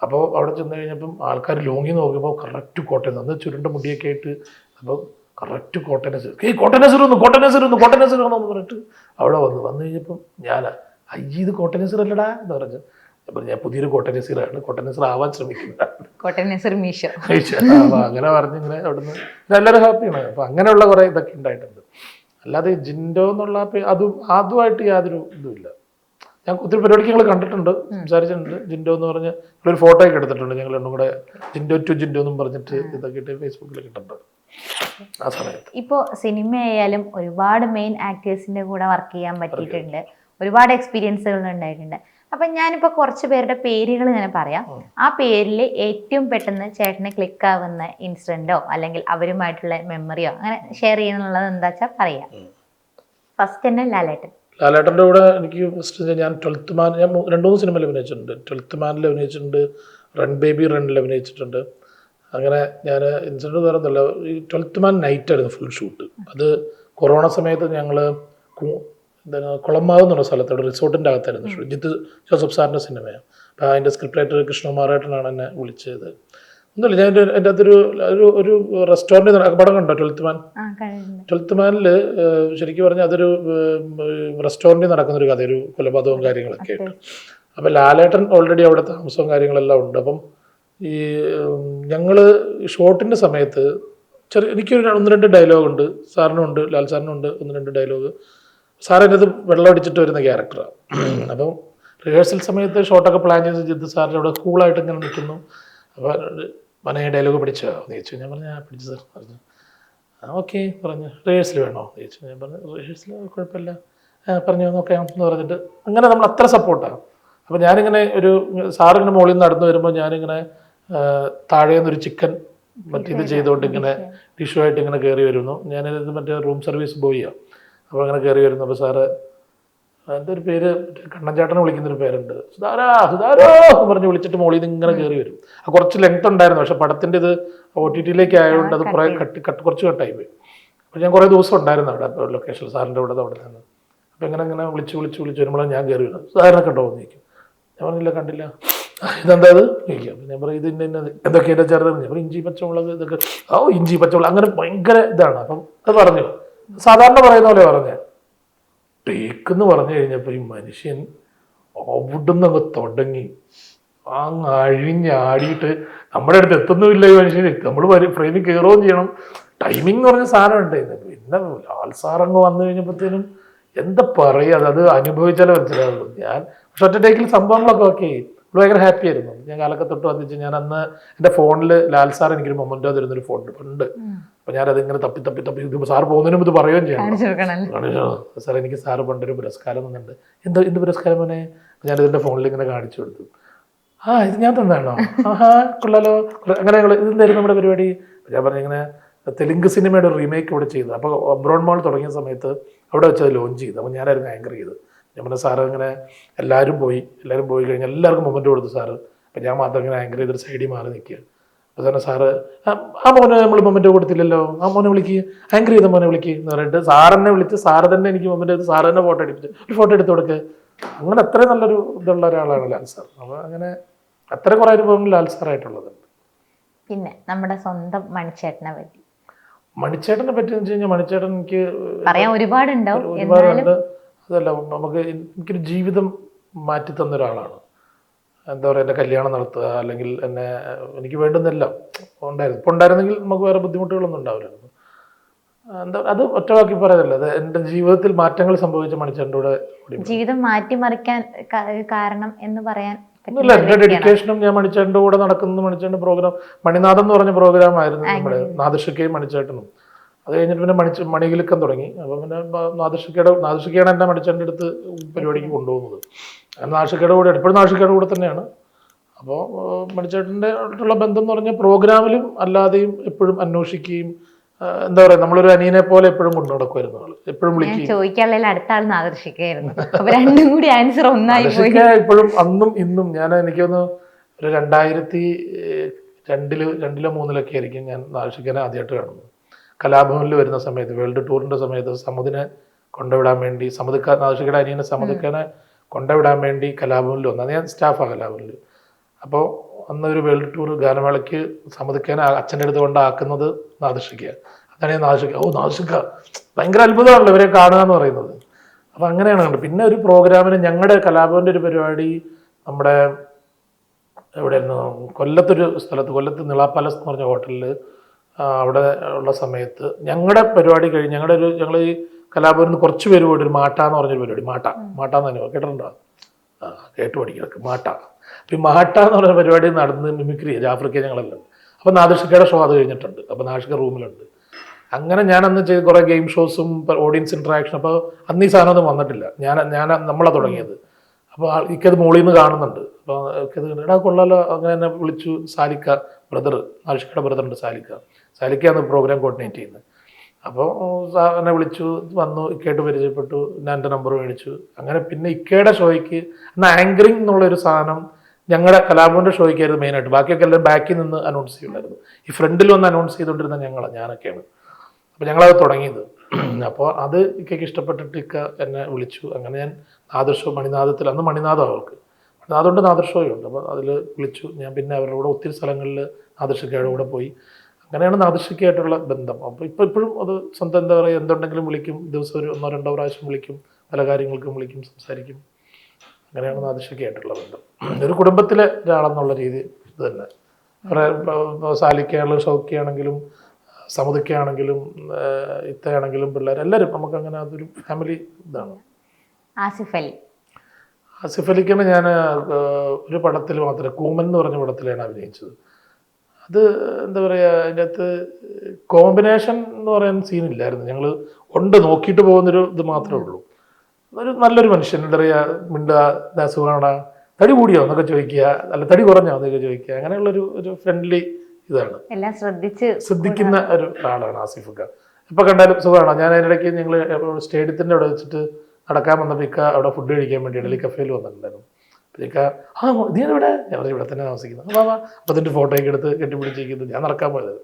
അപ്പോൾ അവിടെ ചെന്ന് കഴിഞ്ഞപ്പം ആൾക്കാർ ലോങ്ങി നോക്കുമ്പോൾ കറക്റ്റ് കോട്ടയം അന്ന് ചുരുണ്ട മുടിയൊക്കെ ആയിട്ട്, അപ്പോൾ കറക്റ്റ് കോട്ടയം നസീർ, കോട്ടയം നസീർ എന്ന് പറഞ്ഞിട്ട് അവിടെ വന്നു കഴിഞ്ഞപ്പം ഞാൻ ഇത് കോട്ടയം നസീർ അല്ലടാ എന്ന് പറഞ്ഞു. അപ്പം ഞാൻ പുതിയൊരു കോട്ടയം നസീറാണ്, കോട്ടയം നസീർ ആവാൻ ശ്രമിക്കുന്നതാണ്. അപ്പോൾ അങ്ങനെ പറഞ്ഞിങ്ങനെ അവിടുന്ന് എല്ലാവരും ഹാപ്പിയാണ്. അപ്പം അങ്ങനെയുള്ള കുറേ ഇതൊക്കെ ഉണ്ടായിട്ടുണ്ട്. അല്ലാതെ ജിൻഡോ എന്നുള്ള അതുമായിട്ട് യാതൊരു ഇതുമില്ല. ഞാൻ ഒത്തിരി പരിപാടിക്ക് ഞങ്ങൾ കണ്ടിട്ടുണ്ട്, സംസാരിച്ചിട്ടുണ്ട്. ജിൻഡോ എന്ന് പറഞ്ഞ് ഒരു ഫോട്ടോ ഒക്കെ എടുത്തിട്ടുണ്ട് ഞങ്ങൾ രണ്ടും കൂടെ, ജിൻഡോ എന്നും പറഞ്ഞിട്ട് ഇതൊക്കെ ഇട്ട് ഫേസ്ബുക്കിൽ കിട്ടുന്നുണ്ട് ആ സമയത്ത്. ഇപ്പോൾ സിനിമ ആയാലും ഒരുപാട് മെയിൻ ആക്ടേഴ്സിന്റെ കൂടെ വർക്ക് ചെയ്യാൻ പറ്റിയിട്ടുണ്ട്, ഒരുപാട് എക്സ്പീരിയൻസുകൾ ഉണ്ടായിട്ടുണ്ട്. അപ്പം ഞാനിപ്പോൾ കുറച്ച് പേരുടെ പേരുകൾ ഇങ്ങനെ പറയാം. ആ പേരിൽ ഏറ്റവും പെട്ടെന്ന് ചേട്ടന് ക്ലിക്ക് ആവുന്ന ഇൻസിഡന്റോ അല്ലെങ്കിൽ അവരുമായിട്ടുള്ള മെമ്മറിയോ അങ്ങനെ ഷെയർ ചെയ്യാനുള്ളത് എന്താ വെച്ചാൽ പറയാം. ഫസ്റ്റ് തന്നെ ലാലേട്ടൻ്റെ കൂടെ എനിക്ക് ഫസ്റ്റ് ഞാൻ 12th മാൻ, ഞാൻ 2-3 സിനിമയിൽ അഭിനയിച്ചിട്ടുണ്ട്. 12th മാനിൽ അഭിനയിച്ചിട്ടുണ്ട്, റൺ ബേബി റണ്ണിൽ അഭിനയിച്ചിട്ടുണ്ട്. അങ്ങനെ ഞാൻ ഇൻസിഡൻറ്റ് പറയുന്നില്ല. ഈ 12th മാൻ നൈറ്റായിരുന്നു ഫുൾ ഷൂട്ട്. അത് കൊറോണ സമയത്ത് ഞങ്ങൾ എന്താണ് കുളമാവ് എന്ന് പറഞ്ഞ സ്ഥലത്ത്, അവിടെ റിസോർട്ടിൻ്റെ അകത്തായിരുന്നു ഷൂട്ട്. ജിത്ത് ജോസഫ് സാറിൻ്റെ സിനിമയാണ്. അപ്പോൾ അതിൻ്റെ സ്ക്രിപ്റ്റ് റൈറ്റർ കൃഷ്ണകുമാരേട്ടനാണ് എന്നെ വിളിച്ചത്. ഒന്നുമില്ല, ഞാൻ എൻ്റെ അകത്തൊരു ഒരു റെസ്റ്റോറൻറ്റ് പടം കണ്ടോ 12th മാൻ? 12th മാനിൽ ശരിക്കും പറഞ്ഞാൽ അതൊരു റെസ്റ്റോറൻറ്റിൽ നടക്കുന്നൊരു കഥ, ഒരു കൊലപാതകവും കാര്യങ്ങളൊക്കെ ആയിട്ട്. അപ്പോൾ ലാലേട്ടൻ ഓൾറെഡി അവിടെ താമസവും കാര്യങ്ങളെല്ലാം ഉണ്ട്. അപ്പം ഈ ഞങ്ങൾ ഷോട്ടിൻ്റെ സമയത്ത് എനിക്കൊരു 1-2 ഡയലോഗുണ്ട്, സാറിനുണ്ട്, ലാൽ സാറിനുണ്ട് 1-2 ഡയലോഗ്. സാറിൻ്റെ അത് വെള്ളം അടിച്ചിട്ട് വരുന്ന ക്യാരക്ടറാണ്. അപ്പം റിഹേഴ്സൽ സമയത്ത് ഷോട്ടൊക്കെ പ്ലാൻ ചെയ്ത് ജിത്ത് സാറിൻ്റെ അവിടെ കൂളായിട്ട് ഇങ്ങനെ നിൽക്കുന്നു. അപ്പോൾ മനയെ ഡയലോഗ് പഠിച്ചോ എന്ന് ചോദിച്ചു. ഞാൻ പറഞ്ഞു പഠിച്ചു സാർ പറഞ്ഞു. ഓക്കെ പറഞ്ഞു. റിഹേഴ്സൽ വേണോ എന്ന് ചോദിച്ചു. ഞാൻ പറഞ്ഞു റിഹേഴ്സൽ കുഴപ്പമില്ല, പറഞ്ഞു നോക്കാം എന്ന് പറഞ്ഞിട്ട് അങ്ങനെ നമ്മൾ അത്ര സപ്പോർട്ടാണ്. അപ്പോൾ ഞാനിങ്ങനെ സാറിങ്ങനെ മുകളിൽ നിന്ന് നടന്നു വരുമ്പോൾ ഞാനിങ്ങനെ താഴെ നിന്നൊരു ചിക്കൻ ഇത് ചെയ്തുകൊണ്ട് ഇങ്ങനെ ടിഷ്യൂ ആയിട്ട് ഇങ്ങനെ കയറി വരുന്നു. ഞാനിത് മറ്റേ റൂം സർവീസ് ബോയിയാണ്. അപ്പോൾ അങ്ങനെ കയറി വരുന്നു. അപ്പോൾ സാറ് എന്തൊരു പേര്, കണ്ണൻചാട്ടനെ വിളിക്കുന്നൊരു പേരുണ്ട്, സുധാരോ എന്ന് പറഞ്ഞ് വിളിച്ചിട്ട് മോളിൽ നിന്ന് ഇങ്ങനെ കയറി വരും. കുറച്ച് ലെങ്ത് ഉണ്ടായിരുന്നു, പക്ഷെ പടത്തിൻ്റെ ഇത് OTT-ലേക്ക് ആയതുകൊണ്ട് അത് കുറേ കുറച്ച് കട്ടായി പോയി. അപ്പോൾ ഞാൻ കുറേ ദിവസം ഉണ്ടായിരുന്നു അവിടെ ലൊക്കേഷൻ സാറിൻ്റെ അവിടെ നിന്ന്. അപ്പോൾ ഇങ്ങനെ വിളിച്ച് വരുമ്പോഴാണ് ഞാൻ കയറി വരുന്നത്. സുധാരനെ കണ്ടോ എന്ന് ചോദിക്കും. ഞാൻ പറഞ്ഞില്ല കണ്ടില്ല. ഇതെന്താ അത് ചോദിക്കാം. ഞാൻ പറയും ഇത് എന്തൊക്കെയാണ് ചേർന്ന്. ഞാൻ ഇഞ്ചി പച്ചമുളക് ഇതൊക്കെ, ഇഞ്ചി പച്ചമുളക് അങ്ങനെ ഭയങ്കര ഇതാണ്. അപ്പം അത് പറഞ്ഞു, സാധാരണ പറയുന്ന പോലെ പറഞ്ഞ ടേക്കെന്ന് പറഞ്ഞു കഴിഞ്ഞപ്പോൾ ഈ മനുഷ്യൻ അവിടുന്ന് അങ്ങ് തുടങ്ങി അങ്ങ് അഴിഞ്ഞാടിയിട്ട് നമ്മുടെ അടുത്ത് എത്തുന്നുമില്ല ഈ മനുഷ്യന്. നമ്മൾ ഫ്രെയിമിൽ കയറുകയും ചെയ്യണം, ടൈമിംഗ് എന്ന് പറഞ്ഞ സാധനം ഉണ്ടായിരുന്നു. പിന്നെ ലാൽ സാറങ്ങ് വന്നു കഴിഞ്ഞപ്പോഴത്തേനും എന്താ പറയുക, അത് അനുഭവിച്ചാലേ മനസ്സിലാവുള്ളൂ. ഞാൻ പക്ഷെ ഒറ്റ ടേക്കിൽ സംഭവങ്ങളൊക്കെ ഓക്കെ ഭയങ്കര ഹാപ്പി ആയിരുന്നു. ഞാൻ കാലക്കത്തൊട്ട് വന്നിച്ച് ഞാൻ അന്ന് എൻ്റെ ഫോണിൽ ലാൽ സാർ എനിക്കൊരു മൊമെന്റോ തരുന്നൊരു ഫോൺ ഉണ്ട്. അപ്പം ഞാനതിങ്ങനെ തപ്പി ഇത് സാറ് പോകുന്നതിനും ഇത് പറയുകയും ചെയ്യണം. സാർ എനിക്ക് സാറ് പണ്ടൊരു പുരസ്കാരം തന്നിട്ടുണ്ട്. എന്ത് പുരസ്കാരം മോനെ? ഞാനിതിൻ്റെ ഫോണിൽ ഇങ്ങനെ കാണിച്ചു കൊടുത്തു. ഇത് ഞാൻ തന്നാണോ? കൊള്ളാലോ. അങ്ങനെ ഇതെന്തായിരുന്നു നമ്മുടെ പരിപാടി? ഞാൻ പറഞ്ഞിങ്ങനെ തെലുങ്ക് സിനിമയുടെ ഒരു റീമേക്ക് ഇവിടെ ചെയ്തത്. അപ്പോൾ അബ്രോഡ് മോൾ തുടങ്ങിയ സമയത്ത് അവിടെ വെച്ച് അത് ലോഞ്ച് ചെയ്തു. അപ്പോൾ ഞാനായിരുന്നു ആങ്കർ ചെയ്ത്. ഞാൻ പറഞ്ഞ സാറ് ഇങ്ങനെ എല്ലാവരും പോയി കഴിഞ്ഞാൽ എല്ലാവർക്കും മൊമെൻ്റ് കൊടുത്തു സാറ്. അപ്പം ഞാൻ മാത്രം ഇങ്ങനെ ആങ്കർ ചെയ്തൊരു സൈഡിൽ മാറി നിൽക്കുക. അപ്പോൾ തന്നെ സാറ് ആ മോനെ നമ്മൾ മൊമെൻ്റ് കൊടുത്തില്ലല്ലോ, ആ മോനെ വിളിക്കുക, ആങ്കർ ചെയ്ത മോനെ വിളിക്കുക എന്ന് പറഞ്ഞിട്ട് സാറിനെ വിളിച്ച് സാറ് തന്നെ എനിക്ക് മൊമെൻ്റ് ചെയ്ത് സാറ് തന്നെ ഫോട്ടോ എടുപ്പിച്ച് ഒരു ഫോട്ടോ എടുത്ത് കൊടുക്കുക. അങ്ങനെ അത്രയും നല്ലൊരു ഇതുള്ള ഒരാളാണ് ലാൽ സാർ. അപ്പോൾ അങ്ങനെ അത്ര കുറേ അനുഭവങ്ങൾ ലാൽ സാറായിട്ടുള്ളതുണ്ട്. പിന്നെ നമ്മുടെ സ്വന്തം മണിച്ചേട്ടനെ പറ്റി എന്ന് വെച്ച് കഴിഞ്ഞാൽ മണിച്ചേട്ടൻ എനിക്ക് പറയാൻ ഒരുപാടുണ്ടാവും. അതല്ല, എനിക്കൊരു ജീവിതം മാറ്റി തന്ന ഒരാളാണ്. എന്താ പറയുക, എൻ്റെ കല്യാണം നടത്തുക, അല്ലെങ്കിൽ എനിക്ക് വേണ്ടുന്നെല്ലാം ഉണ്ടായിരുന്നു. ഇപ്പോൾ ഉണ്ടായിരുന്നെങ്കിൽ നമുക്ക് വേറെ ബുദ്ധിമുട്ടുകളൊന്നും ഉണ്ടാവില്ലായിരുന്നു. എന്താ അത് ഒറ്റവാക്കി പറയുന്നില്ല, അത് എൻ്റെ ജീവിതത്തിൽ മാറ്റങ്ങൾ സംഭവിച്ച മണിച്ചേട്ടൻ്റെ കൂടെ ജീവിതം മാറ്റിമറിക്കാൻ കാരണം എന്ന് പറയാൻ ഒന്നുമില്ല. എൻ്റെ ഡെഡിക്കേഷനും ഞാൻ മണിച്ചേട്ടൻ്റെ കൂടെ നടക്കുന്ന മണിച്ചേട്ടൻ്റെ പ്രോഗ്രാം മണിനാഥം എന്ന് പറഞ്ഞ പ്രോഗ്രാം ആയിരുന്നു നമ്മുടെ നാദൃഷിക്കയും മണിച്ചേട്ടനും. അത് കഴിഞ്ഞിട്ട് പിന്നെ മണികിലുക്കം തുടങ്ങി. അപ്പം പിന്നെ നാദൃഷിക്കയാണ് എന്നെ മണിച്ചേട്ടൻ്റെ അടുത്ത് പരിപാടിക്ക് കൊണ്ടുപോകുന്നത്. അങ്ങനെ നാദൃഷിക്കയുടെ കൂടെ എപ്പോഴും നാദൃഷിക്കയുടെ കൂടെ തന്നെയാണ്. അപ്പോൾ മണിച്ചേട്ടൻ്റെ അടുത്തുള്ള ബന്ധം എന്ന് പറഞ്ഞാൽ പ്രോഗ്രാമിലും അല്ലാതെയും എപ്പോഴും അന്വേഷിക്കുകയും എന്താ പറയാ, നമ്മളൊരു അനിയനെ പോലെ എപ്പോഴും കൊണ്ടു നടക്കുമായിരുന്നു ആള്. എപ്പോഴും ഞാൻ വിളിക്കും. ചോദിക്കാനുള്ള അടുത്ത ആൾ ആദർശിക്കായിരുന്നു. അപ്പൊ രണ്ടും കൂടി ആൻസർ ഒന്നായി പോയി. ഇപ്പോഴും അന്നും ഇന്നും എനിക്കൊന്ന് ഒരു 2002-3 ആയിരിക്കും ഞാൻ നാദൃഷിക്കനെ ആദ്യമായിട്ട് കാണുന്നത്. കലാഭവനിൽ വരുന്ന സമയത്ത്, വേൾഡ് ടൂറിന്റെ സമയത്ത് സമുദിനെ കൊണ്ടുവിടാൻ വേണ്ടി, നാദൃഷിക്കയുടെ അനിയനെ സമുദിക്കനെ കൊണ്ടുവിടാൻ വേണ്ടി കലാഭവനിൽ വന്നു. അത് ഞാൻ സ്റ്റാഫാണ് കലാഭവനിൽ. അപ്പോൾ അന്ന് ഒരു വേൾഡ് ടൂർ ഗാനമേളയ്ക്ക് സമുദിക്കനെ അച്ഛൻ്റെ അടുത്ത് കൊണ്ടാക്കുന്നത് നാദൃഷിക്ക. അതാണ് ഞാൻ നാദൃഷിക്ക ഭയങ്കര അത്ഭുതമാണല്ലോ ഇവരെ കാണുക എന്ന് പറയുന്നത്. അപ്പം അങ്ങനെയാണ് കണ്ടത്. പിന്നെ ഒരു പ്രോഗ്രാമിന് ഞങ്ങളുടെ കലാഭവൻ്റെ ഒരു പരിപാടി നമ്മുടെ എവിടെയായിരുന്നു, കൊല്ലത്തൊരു സ്ഥലത്ത്, കൊല്ലത്ത് നിള പാലസ് എന്ന് പറഞ്ഞ ഹോട്ടലിൽ അവിടെ ഉള്ള സമയത്ത് ഞങ്ങളുടെ പരിപാടി കഴിഞ്ഞ് ഞങ്ങൾ ഈ കലാഭവനിൽ നിന്ന് കുറച്ച് പേര് പോയിട്ട് ഒരു മാട്ട എന്ന് പറഞ്ഞൊരു പരിപാടി, മാട്ട എന്ന് തന്നെ കേട്ടിട്ടുണ്ടോ? കേട്ട് പഠിക്കണം, മാട്ട. അപ്പം ഈ മാട്ട എന്ന് പറഞ്ഞ പരിപാടി നടന്ന് മിമിക്രി ജാഫ്രിക്ക ഞങ്ങളെല്ലാം. അപ്പം നാദൃഷിക്കയുടെ ഷോ അത് കഴിഞ്ഞിട്ടുണ്ട്. അപ്പം നാദൃഷിക്ക റൂമിലുണ്ട്. അങ്ങനെ ഞാനന്ന് ചെയ്ത് കുറേ ഗെയിം ഷോസും ഓഡിയൻസ് ഇൻട്രാക്ഷൻ. അപ്പോൾ അന്ന് ഈ സാധനം ഒന്നും വന്നിട്ടില്ല. നമ്മളാണ് തുടങ്ങിയത്. അപ്പോൾ എനിക്കത് മുകളിൽ നിന്ന് കാണുന്നുണ്ട്. അപ്പോൾ എനിക്കത് എടാ കൊള്ളാലോ, അങ്ങനെ എന്നെ വിളിച്ചു. സാലിക്ക ബ്രദർ, നാദൃഷിക്കയുടെ ബ്രദറുണ്ട് സാലിക്കയാണ് പ്രോഗ്രാം കോർഡിനേറ്റ് ചെയ്യുന്നത്. അപ്പോൾ എന്നെ വിളിച്ചു, വന്നു, ഇക്കയായിട്ട് പരിചയപ്പെട്ടു. ഞാൻ എൻ്റെ നമ്പർ മേടിച്ചു. അങ്ങനെ പിന്നെ ഇക്കയുടെ ഷോയ്ക്ക് അന്ന് ആങ്കറിങ് എന്നുള്ളൊരു സാധനം ഞങ്ങളുടെ കലാഭവൻ്റെ ഷോയ്ക്കായിരുന്നു മെയിനായിട്ട്. ബാക്കിയൊക്കെ എല്ലാം ബാക്കിൽ നിന്ന് അനൗൺസ് ചെയ്യുമായിരുന്നു. ഈ ഫ്രണ്ടിൽ വന്ന് അനൗൺസ് ചെയ്തുകൊണ്ടിരുന്ന ഞാനൊക്കെയാണ്. അപ്പോൾ ഞങ്ങളത് തുടങ്ങിയത്. അപ്പോൾ അത് ഇക്കയ്ക്ക് ഇഷ്ടപ്പെട്ടിട്ട് ഇക്ക എന്നെ വിളിച്ചു. അങ്ങനെ ഞാൻ നാദൃഷോ മണിനാഥത്തിൽ, അന്ന് മണിനാഥം അവർക്ക് മണിനാഥമുണ്ട്, നാദൃഷോയുണ്ട്. അപ്പോൾ അതിൽ വിളിച്ചു. ഞാൻ പിന്നെ അവരുടെ കൂടെ ഒത്തിരി സ്ഥലങ്ങളിൽ നാദൃഷിക്കയുടെ കൂടെ പോയി. അങ്ങനെയാണ് നാദൃഷിക്കയായിട്ടുള്ള ബന്ധം. അപ്പോൾ ഇപ്പോഴും അത് സ്വന്തം എന്താ പറയുക, എന്തുണ്ടെങ്കിലും വിളിക്കും. ദിവസം ഒരു 1-2 പ്രാവശ്യം വിളിക്കും, പല കാര്യങ്ങൾക്കും വിളിക്കും, സംസാരിക്കും. അങ്ങനെയാണ് നാദൃഷിക്കയായിട്ടുള്ള ബന്ധം. ഒരു കുടുംബത്തിലെ ഒരാളെന്നുള്ള രീതി ഇത് തന്നെ. സാലിക്കയാണെങ്കിലും ഷൗക്കിയാണെങ്കിലും സമുദിക്കാണെങ്കിലും ഇത്തയാണെങ്കിലും പിള്ളേരെല്ലാവരും നമുക്കങ്ങനെ അതൊരു ഫാമിലി ഇതാണ്. ആസിഫ് അലിക്കാണ് ഞാൻ ഒരു പടത്തിൽ മാത്രമേ, കൂമൻ എന്ന് പറഞ്ഞ പടത്തിലാണ് അഭിനയിച്ചത്. അത് എന്താ പറയുക, അതിൻ്റെ അകത്ത് കോമ്പിനേഷൻ എന്ന് പറയുന്ന സീനില്ലായിരുന്നു. ഞങ്ങൾ നോക്കിയിട്ട് പോകുന്നൊരു ഇത് മാത്രമേ ഉള്ളൂ. നല്ലൊരു മനുഷ്യൻ, എന്താ പറയുക, മിണ്ടുക, സുഖമാണോ, തടി കൂടിയോ എന്നൊക്കെ ചോദിക്കുക, അല്ല തടി കുറഞ്ഞോ എന്നൊക്കെ ചോദിക്കുക. അങ്ങനെയുള്ളൊരു ഫ്രണ്ട്ലി ഇതാണ്, എല്ലാം ശ്രദ്ധിക്കുന്ന ഒരു ആളാണ് ആസിഫൊക്കെ. ഇപ്പൊ കണ്ടാലും സുഖമാണോ. ഞാൻ അതിനിടയ്ക്ക് ഞങ്ങൾ സ്റ്റേഡിയത്തിന്റെ അവിടെ വെച്ചിട്ട് നടക്കാൻ വന്നപ്പോൾ ഇക്ക അവിടെ ഫുഡ് കഴിക്കാൻ വേണ്ടി ഡൽഹി കഫേയിൽ വന്നിട്ടുണ്ടായിരുന്നു. അപ്പോൾ ഇക്ക നീ ഇവിടെ, ഞാൻ പറഞ്ഞു ഇവിടെ തന്നെ താമസിക്കുന്നത്. അപ്പോൾ അതിൻ്റെ ഫോട്ടോയൊക്കെ എടുത്ത് കെട്ടിപ്പിടിച്ചിരിക്കുന്നത്. ഞാൻ നടക്കാൻ പോയത്.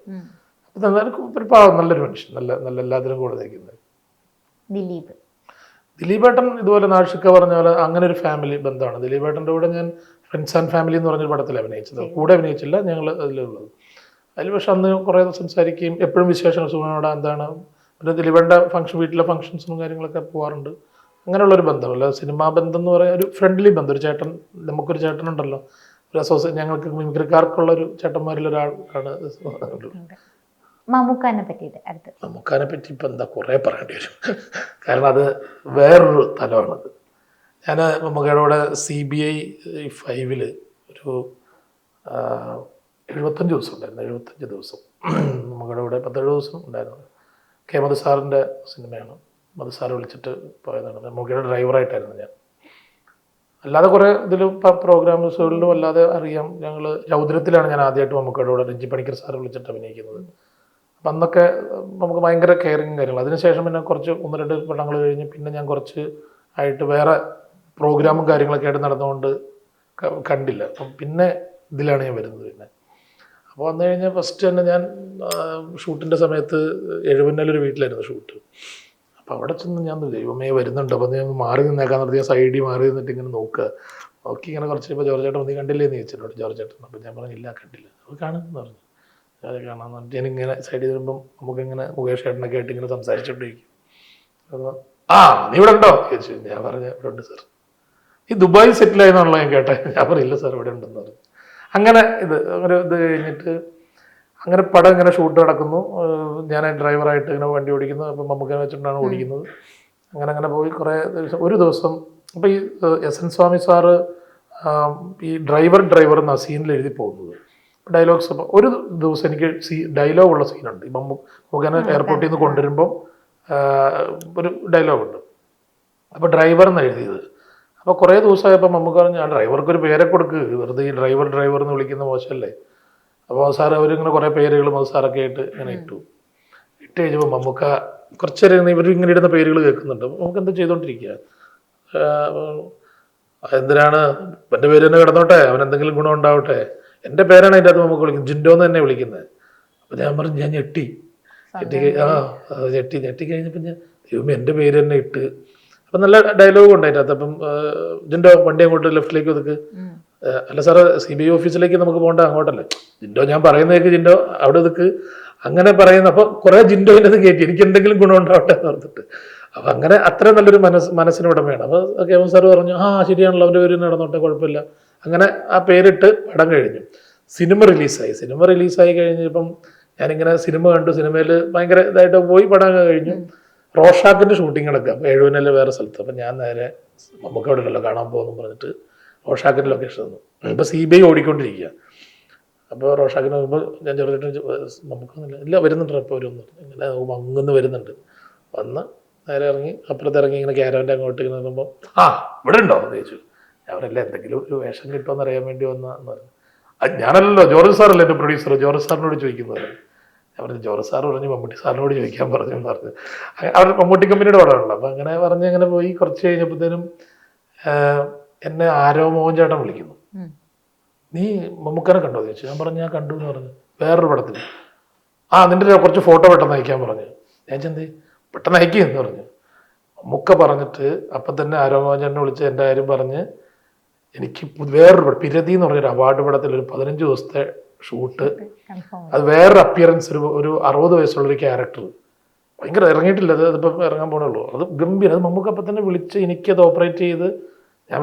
അപ്പം ഒരു പാവം, നല്ലൊരു മനുഷ്യൻ, നല്ല എല്ലാത്തിനും കൂടെ നിൽക്കുന്നത്. ദിലീപേട്ടൻ ഇതുപോലെ നാദൃഷിക്ക പറഞ്ഞ പോലെ അങ്ങനെ ഒരു ഫാമിലി ബന്ധമാണ്. ദിലീപേട്ടൻ്റെ കൂടെ ഞാൻ ഫ്രണ്ട്സ് ആൻഡ് ഫാമിലി എന്ന് പറഞ്ഞൊരു പടത്തിൽ അഭിനയിച്ചത്. കൂടെ അഭിനയിച്ചില്ല, ഞങ്ങൾ അതിലുള്ളത്. അതിൽ പക്ഷെ അന്ന് കുറേ സംസാരിക്കുകയും എപ്പോഴും വിശേഷങ്ങൾ സുഖനോടാ എന്താണ്. പിന്നെ ദിലീപേട്ടൻ്റെ വീട്ടിലെ ഫംഗ്ഷൻസും കാര്യങ്ങളൊക്കെ പോകാറുണ്ട്. അങ്ങനെയുള്ളൊരു ബന്ധമല്ല, സിനിമാ ബന്ധം എന്ന് പറയാൻ ഒരു ഫ്രണ്ട്ലി ബന്ധം. ഒരു ചേട്ടൻ, നമുക്കൊരു ചേട്ടനുണ്ടല്ലോ, ഒരു ഞങ്ങൾക്ക് മിമിക്രിക്കാർക്കുള്ളൊരു ചേട്ടന്മാരിലൊരാൾ ആണ്. മമ്മൂക്കാനെ പറ്റി ഇപ്പം എന്താ കുറേ പറയേണ്ടി വരും. കാരണം അത് വേറൊരു തലമാണത്. ഞാൻ മമ്മൂക്കയുടെ കൂടെ CBI 5 ഒരു 75 ദിവസം ഉണ്ടായിരുന്നു. 75 ദിവസം മമ്മൂക്കയുടെ കൂടെ 17 ദിവസം ഉണ്ടായിരുന്നു. കെ മധു സാറിൻ്റെ സിനിമയാണ്. മധു സാറ് വിളിച്ചിട്ട് പോയതാണ്. മമ്മൂക്കയുടെ ഡ്രൈവറായിട്ടായിരുന്നു ഞാൻ. അല്ലാതെ കുറേ ഇതിലും പ്രോഗ്രാംസുകളിലും അല്ലാതെ അറിയാം. ഞങ്ങൾ രൗദ്രത്തിലാണ് ഞാൻ ആദ്യമായിട്ട് മമ്മൂക്കയുടെ കൂടെ രഞ്ജി പണിക്കർ സാറ് വിളിച്ചിട്ട് അഭിനയിക്കുന്നത്. അപ്പം അന്നൊക്കെ നമുക്ക് ഭയങ്കര കെയറിങ് കാര്യങ്ങൾ. അതിനുശേഷം പിന്നെ കുറച്ച് 1-2 പടങ്ങൾ കഴിഞ്ഞ് പിന്നെ ഞാൻ കുറച്ച് ആയിട്ട് വേറെ പ്രോഗ്രാമും കാര്യങ്ങളൊക്കെ ആയിട്ട് നടന്നുകൊണ്ട് കണ്ടില്ല. അപ്പം പിന്നെ ഇതിലാണ് ഞാൻ വരുന്നത്. പിന്നെ അപ്പോൾ വന്നു കഴിഞ്ഞാൽ ഫസ്റ്റ് തന്നെ ഞാൻ ഷൂട്ടിൻ്റെ സമയത്ത് എഴുപന്നല്ലൊരു വീട്ടിലായിരുന്നു ഷൂട്ട്. അപ്പോൾ അവിടെ ചെന്ന് ഞാൻ ദൈവമേ വരുന്നുണ്ട്. അപ്പോൾ ഞാൻ മാറി നിന്നേക്കാൻ നിർത്തി. ഞാൻ സൈഡിൽ മാറി നിന്നിട്ട് ഇങ്ങനെ നോക്കി ഇങ്ങനെ കുറച്ച് ഇപ്പോൾ ജോർജ് ചേട്ടൻ നീ കണ്ടില്ലേ എന്ന് ചോദിച്ചിട്ടുണ്ട്. ജോർജ് ചേട്ടൻ. അപ്പോൾ ഞാൻ പറഞ്ഞില്ല, കണ്ടില്ല. അപ്പോൾ കാണുമെന്ന് പറഞ്ഞു. അത് കാണാമെന്ന് പറഞ്ഞിട്ട് ഞാനിങ്ങനെ സൈഡിൽ വരുമ്പം നമുക്കിങ്ങനെ മുകേഷ് ചേട്ടനൊക്കെ ആയിട്ട് ഇങ്ങനെ സംസാരിച്ചുകൊണ്ടിരിക്കും. അപ്പോൾ നീ ഇവിടെ ഉണ്ടോ ചോദിച്ചു. ഞാൻ പറഞ്ഞു ഇവിടെ ഉണ്ട് സാർ. ഈ ദുബായ് സെറ്റിലായെന്നാണല്ലോ ഞാൻ കേട്ടെ. ഞാൻ പറയില്ല സാർ ഇവിടെ ഉണ്ടെന്ന് പറഞ്ഞു. അങ്ങനെ ഇത് കഴിഞ്ഞിട്ട് അങ്ങനെ പടം ഇങ്ങനെ ഷൂട്ട് നടക്കുന്നു. ഞാൻ ഡ്രൈവറായിട്ട് ഇങ്ങനെ വണ്ടി ഓടിക്കുന്നു. അപ്പം മമ്മൂക്കനെ വെച്ചിട്ടാണ് ഓടിക്കുന്നത്. അങ്ങനെ പോയി കുറേ ദിവസം. ഒരു ദിവസം അപ്പോൾ ഈ SN സ്വാമി സാറ് ഈ ഡ്രൈവർ എന്ന സീനിൽ എഴുതി പോകുന്നത് ഡയലോഗ്സ്. അപ്പോൾ ഒരു ദിവസം എനിക്ക് ഡയലോഗുള്ള സീനുണ്ട്. ഈ മമ്മൂക്കനെ എയർപോർട്ടിൽ നിന്ന് കൊണ്ടുവരുമ്പം ഒരു ഡയലോഗുണ്ട്. അപ്പോൾ ഡ്രൈവർ എന്ന് എഴുതിയത്. അപ്പോൾ കുറേ ദിവസമായപ്പോൾ മമ്മൂക്ക പറഞ്ഞു, ആ ഡ്രൈവർക്കൊരു പേരെ കൊടുക്ക്, വെറുതെ ഈ ഡ്രൈവർ എന്ന് വിളിക്കുന്ന മോശമല്ലേ. അപ്പോൾ സാർ അവരിങ്ങനെ കുറേ പേരുകളും അത് സാറൊക്കെ ആയിട്ട് ഇങ്ങനെ ഇട്ടു. ഇട്ട് കഴിഞ്ഞപ്പോൾ മമ്മൂക്ക കുറച്ചേരം ഇവർ ഇങ്ങനെ ഇടുന്ന പേരുകൾ കേൾക്കുന്നുണ്ട്. നമുക്ക് എന്താ ചെയ്തുകൊണ്ടിരിക്കുക, എന്തിനാണ് എൻ്റെ പേര് തന്നെ കിടന്നോട്ടെ, അവൻ എന്തെങ്കിലും ഗുണം ഉണ്ടാവട്ടെ. എൻ്റെ പേരാണ് അതിൻ്റെ അകത്ത് നമുക്ക് വിളിക്കുന്നത്, ജിൻഡോ എന്ന് തന്നെ വിളിക്കുന്നത്. അപ്പോൾ ഞാൻ പറഞ്ഞു, ഞാൻ ഞെട്ടി കഴിഞ്ഞപ്പോൾ ഞാൻ ദൈവമേ എൻ്റെ പേര് തന്നെ ഇട്ട്. അപ്പം നല്ല ഡയലോഗും ഉണ്ട് അതിൻ്റെ അകത്ത്. അപ്പം ജിൻഡോ വണ്ടി അങ്ങോട്ട് ലെഫ്റ്റിലേക്ക് ഒതുക്ക്, അല്ല സാറ് CBI ഓഫീസിലേക്ക് നമുക്ക് പോകണ്ട, അങ്ങോട്ടല്ലേ. ജിൻഡോ ഞാൻ പറയുന്നതൊക്കെ ജിൻഡോ അവിടെ ഒതുക്ക്, അങ്ങനെ പറയുന്നു. അപ്പോൾ കുറേ ജിൻഡോയിൻ്റെ അത് കയറ്റി, എനിക്ക് എന്തെങ്കിലും ഗുണം ഉണ്ടാവട്ടെ എന്ന് ഓർത്തിട്ട്. അപ്പം അങ്ങനെ അത്ര നല്ലൊരു മനസ്സിനുടമയാണ്. അപ്പോൾ കേമൻ സാറ് പറഞ്ഞു, ശരിയാണല്ലോ, അവൻ്റെ പേര് നടന്നോട്ടെ, കുഴപ്പമില്ല. അങ്ങനെ ആ പേരിട്ട് പടം കഴിഞ്ഞു. സിനിമ റിലീസായി കഴിഞ്ഞപ്പം ഞാനിങ്ങനെ സിനിമ കണ്ടു. സിനിമയിൽ ഭയങ്കര ഇതായിട്ട് പോയി, പടം കഴിഞ്ഞു. റോഷാക്കിൻ്റെ ഷൂട്ടിങ്ങുകളൊക്കെ അപ്പോൾ എഴുപതിനല്ലേ വേറെ സ്ഥലത്ത്. അപ്പം ഞാൻ നേരെ നമുക്ക് അവിടെ ഉണ്ടല്ലോ കാണാൻ പോകുന്നു പറഞ്ഞിട്ട് റോഷാക്കിൻ്റെ ലൊക്കേഷൻ തന്നു. ഇപ്പോൾ CBI ഓടിക്കൊണ്ടിരിക്കുക. അപ്പോൾ റോഷാക്കിന് വരുമ്പോൾ ഞാൻ ചെറുതായിട്ട് നമുക്കൊന്നുമില്ല, ഇല്ല വരുന്നുണ്ട്, ഇപ്പോൾ വരുന്നു, ഇങ്ങനെ അങ്ങൊന്ന് വരുന്നുണ്ട്. വന്ന് നേരെ ഇറങ്ങി, അപ്പുറത്ത് ഇറങ്ങി ഇങ്ങനെ ക്യാരവൻ്റെ അങ്ങോട്ട് ഇങ്ങനെ നോക്കുമ്പോൾ ഇവിടെ ഉണ്ടോ എന്ന് ചോദിച്ചു. അവരല്ല എന്തെങ്കിലും ഒരു വേഷം കിട്ടുമെന്ന് അറിയാൻ വേണ്ടി വന്നതെന്ന് പറഞ്ഞു. ഞാനല്ലല്ലോ, ജോർജ് സാറല്ലേ എൻ്റെ പ്രൊഡ്യൂസർ, ജോർജ് സാറിനോട് ചോദിക്കുന്നത്. ഞാൻ പറഞ്ഞു, ജോർജ് സാർ പറഞ്ഞു മമ്മൂട്ടി സാറിനോട് ചോദിക്കാൻ പറഞ്ഞു എന്ന് പറഞ്ഞു. അവർ മമ്മൂട്ടി കമ്പനിയുടെ പടമാണല്ലോ. അപ്പം അങ്ങനെ പറഞ്ഞ് അങ്ങനെ പോയി. കുറച്ച് കഴിഞ്ഞപ്പോഴത്തേനും എന്നെ ആരോ മോഹൻ ചേട്ടൻ വിളിക്കുന്നു, നീ മമ്മൂക്കനെ കണ്ടോ എന്ന് ചോദിച്ചു. ഞാൻ പറഞ്ഞു, ഞാൻ കണ്ടു എന്ന് പറഞ്ഞു, വേറൊരു പടത്തിൽ. നിൻ്റെ കുറച്ച് ഫോട്ടോ പെട്ടെന്ന് അയക്കാൻ പറഞ്ഞു. ഞാൻ ചെന്ത് പെട്ടെന്ന് അയക്കുമെന്ന് പറഞ്ഞു. മമ്മൂക്ക പറഞ്ഞിട്ട് അപ്പം തന്നെ ആരോ മോഹൻ ചേട്ടനെ വിളിച്ച് എൻ്റെ കാര്യം പറഞ്ഞ് എനിക്ക് വേറൊരു പിരതി എന്ന് പറഞ്ഞൊരു അവാർഡ് പടത്തിൽ ഒരു 15 ദിവസത്തെ ഷൂട്ട്, അത് വേറൊരു അപ്പിയറൻസ്, ഒരു 60 വയസ്സുള്ളൊരു ക്യാരക്ടർ, ഭയങ്കര ഇറങ്ങിയിട്ടില്ല, അതിപ്പം ഇറങ്ങാൻ പോകണുള്ളൂ. അത് ഗംഭീരം. അത് നമുക്ക് അപ്പം തന്നെ വിളിച്ച് എനിക്കത് ഓപ്പറേറ്റ് ചെയ്ത് ഞാൻ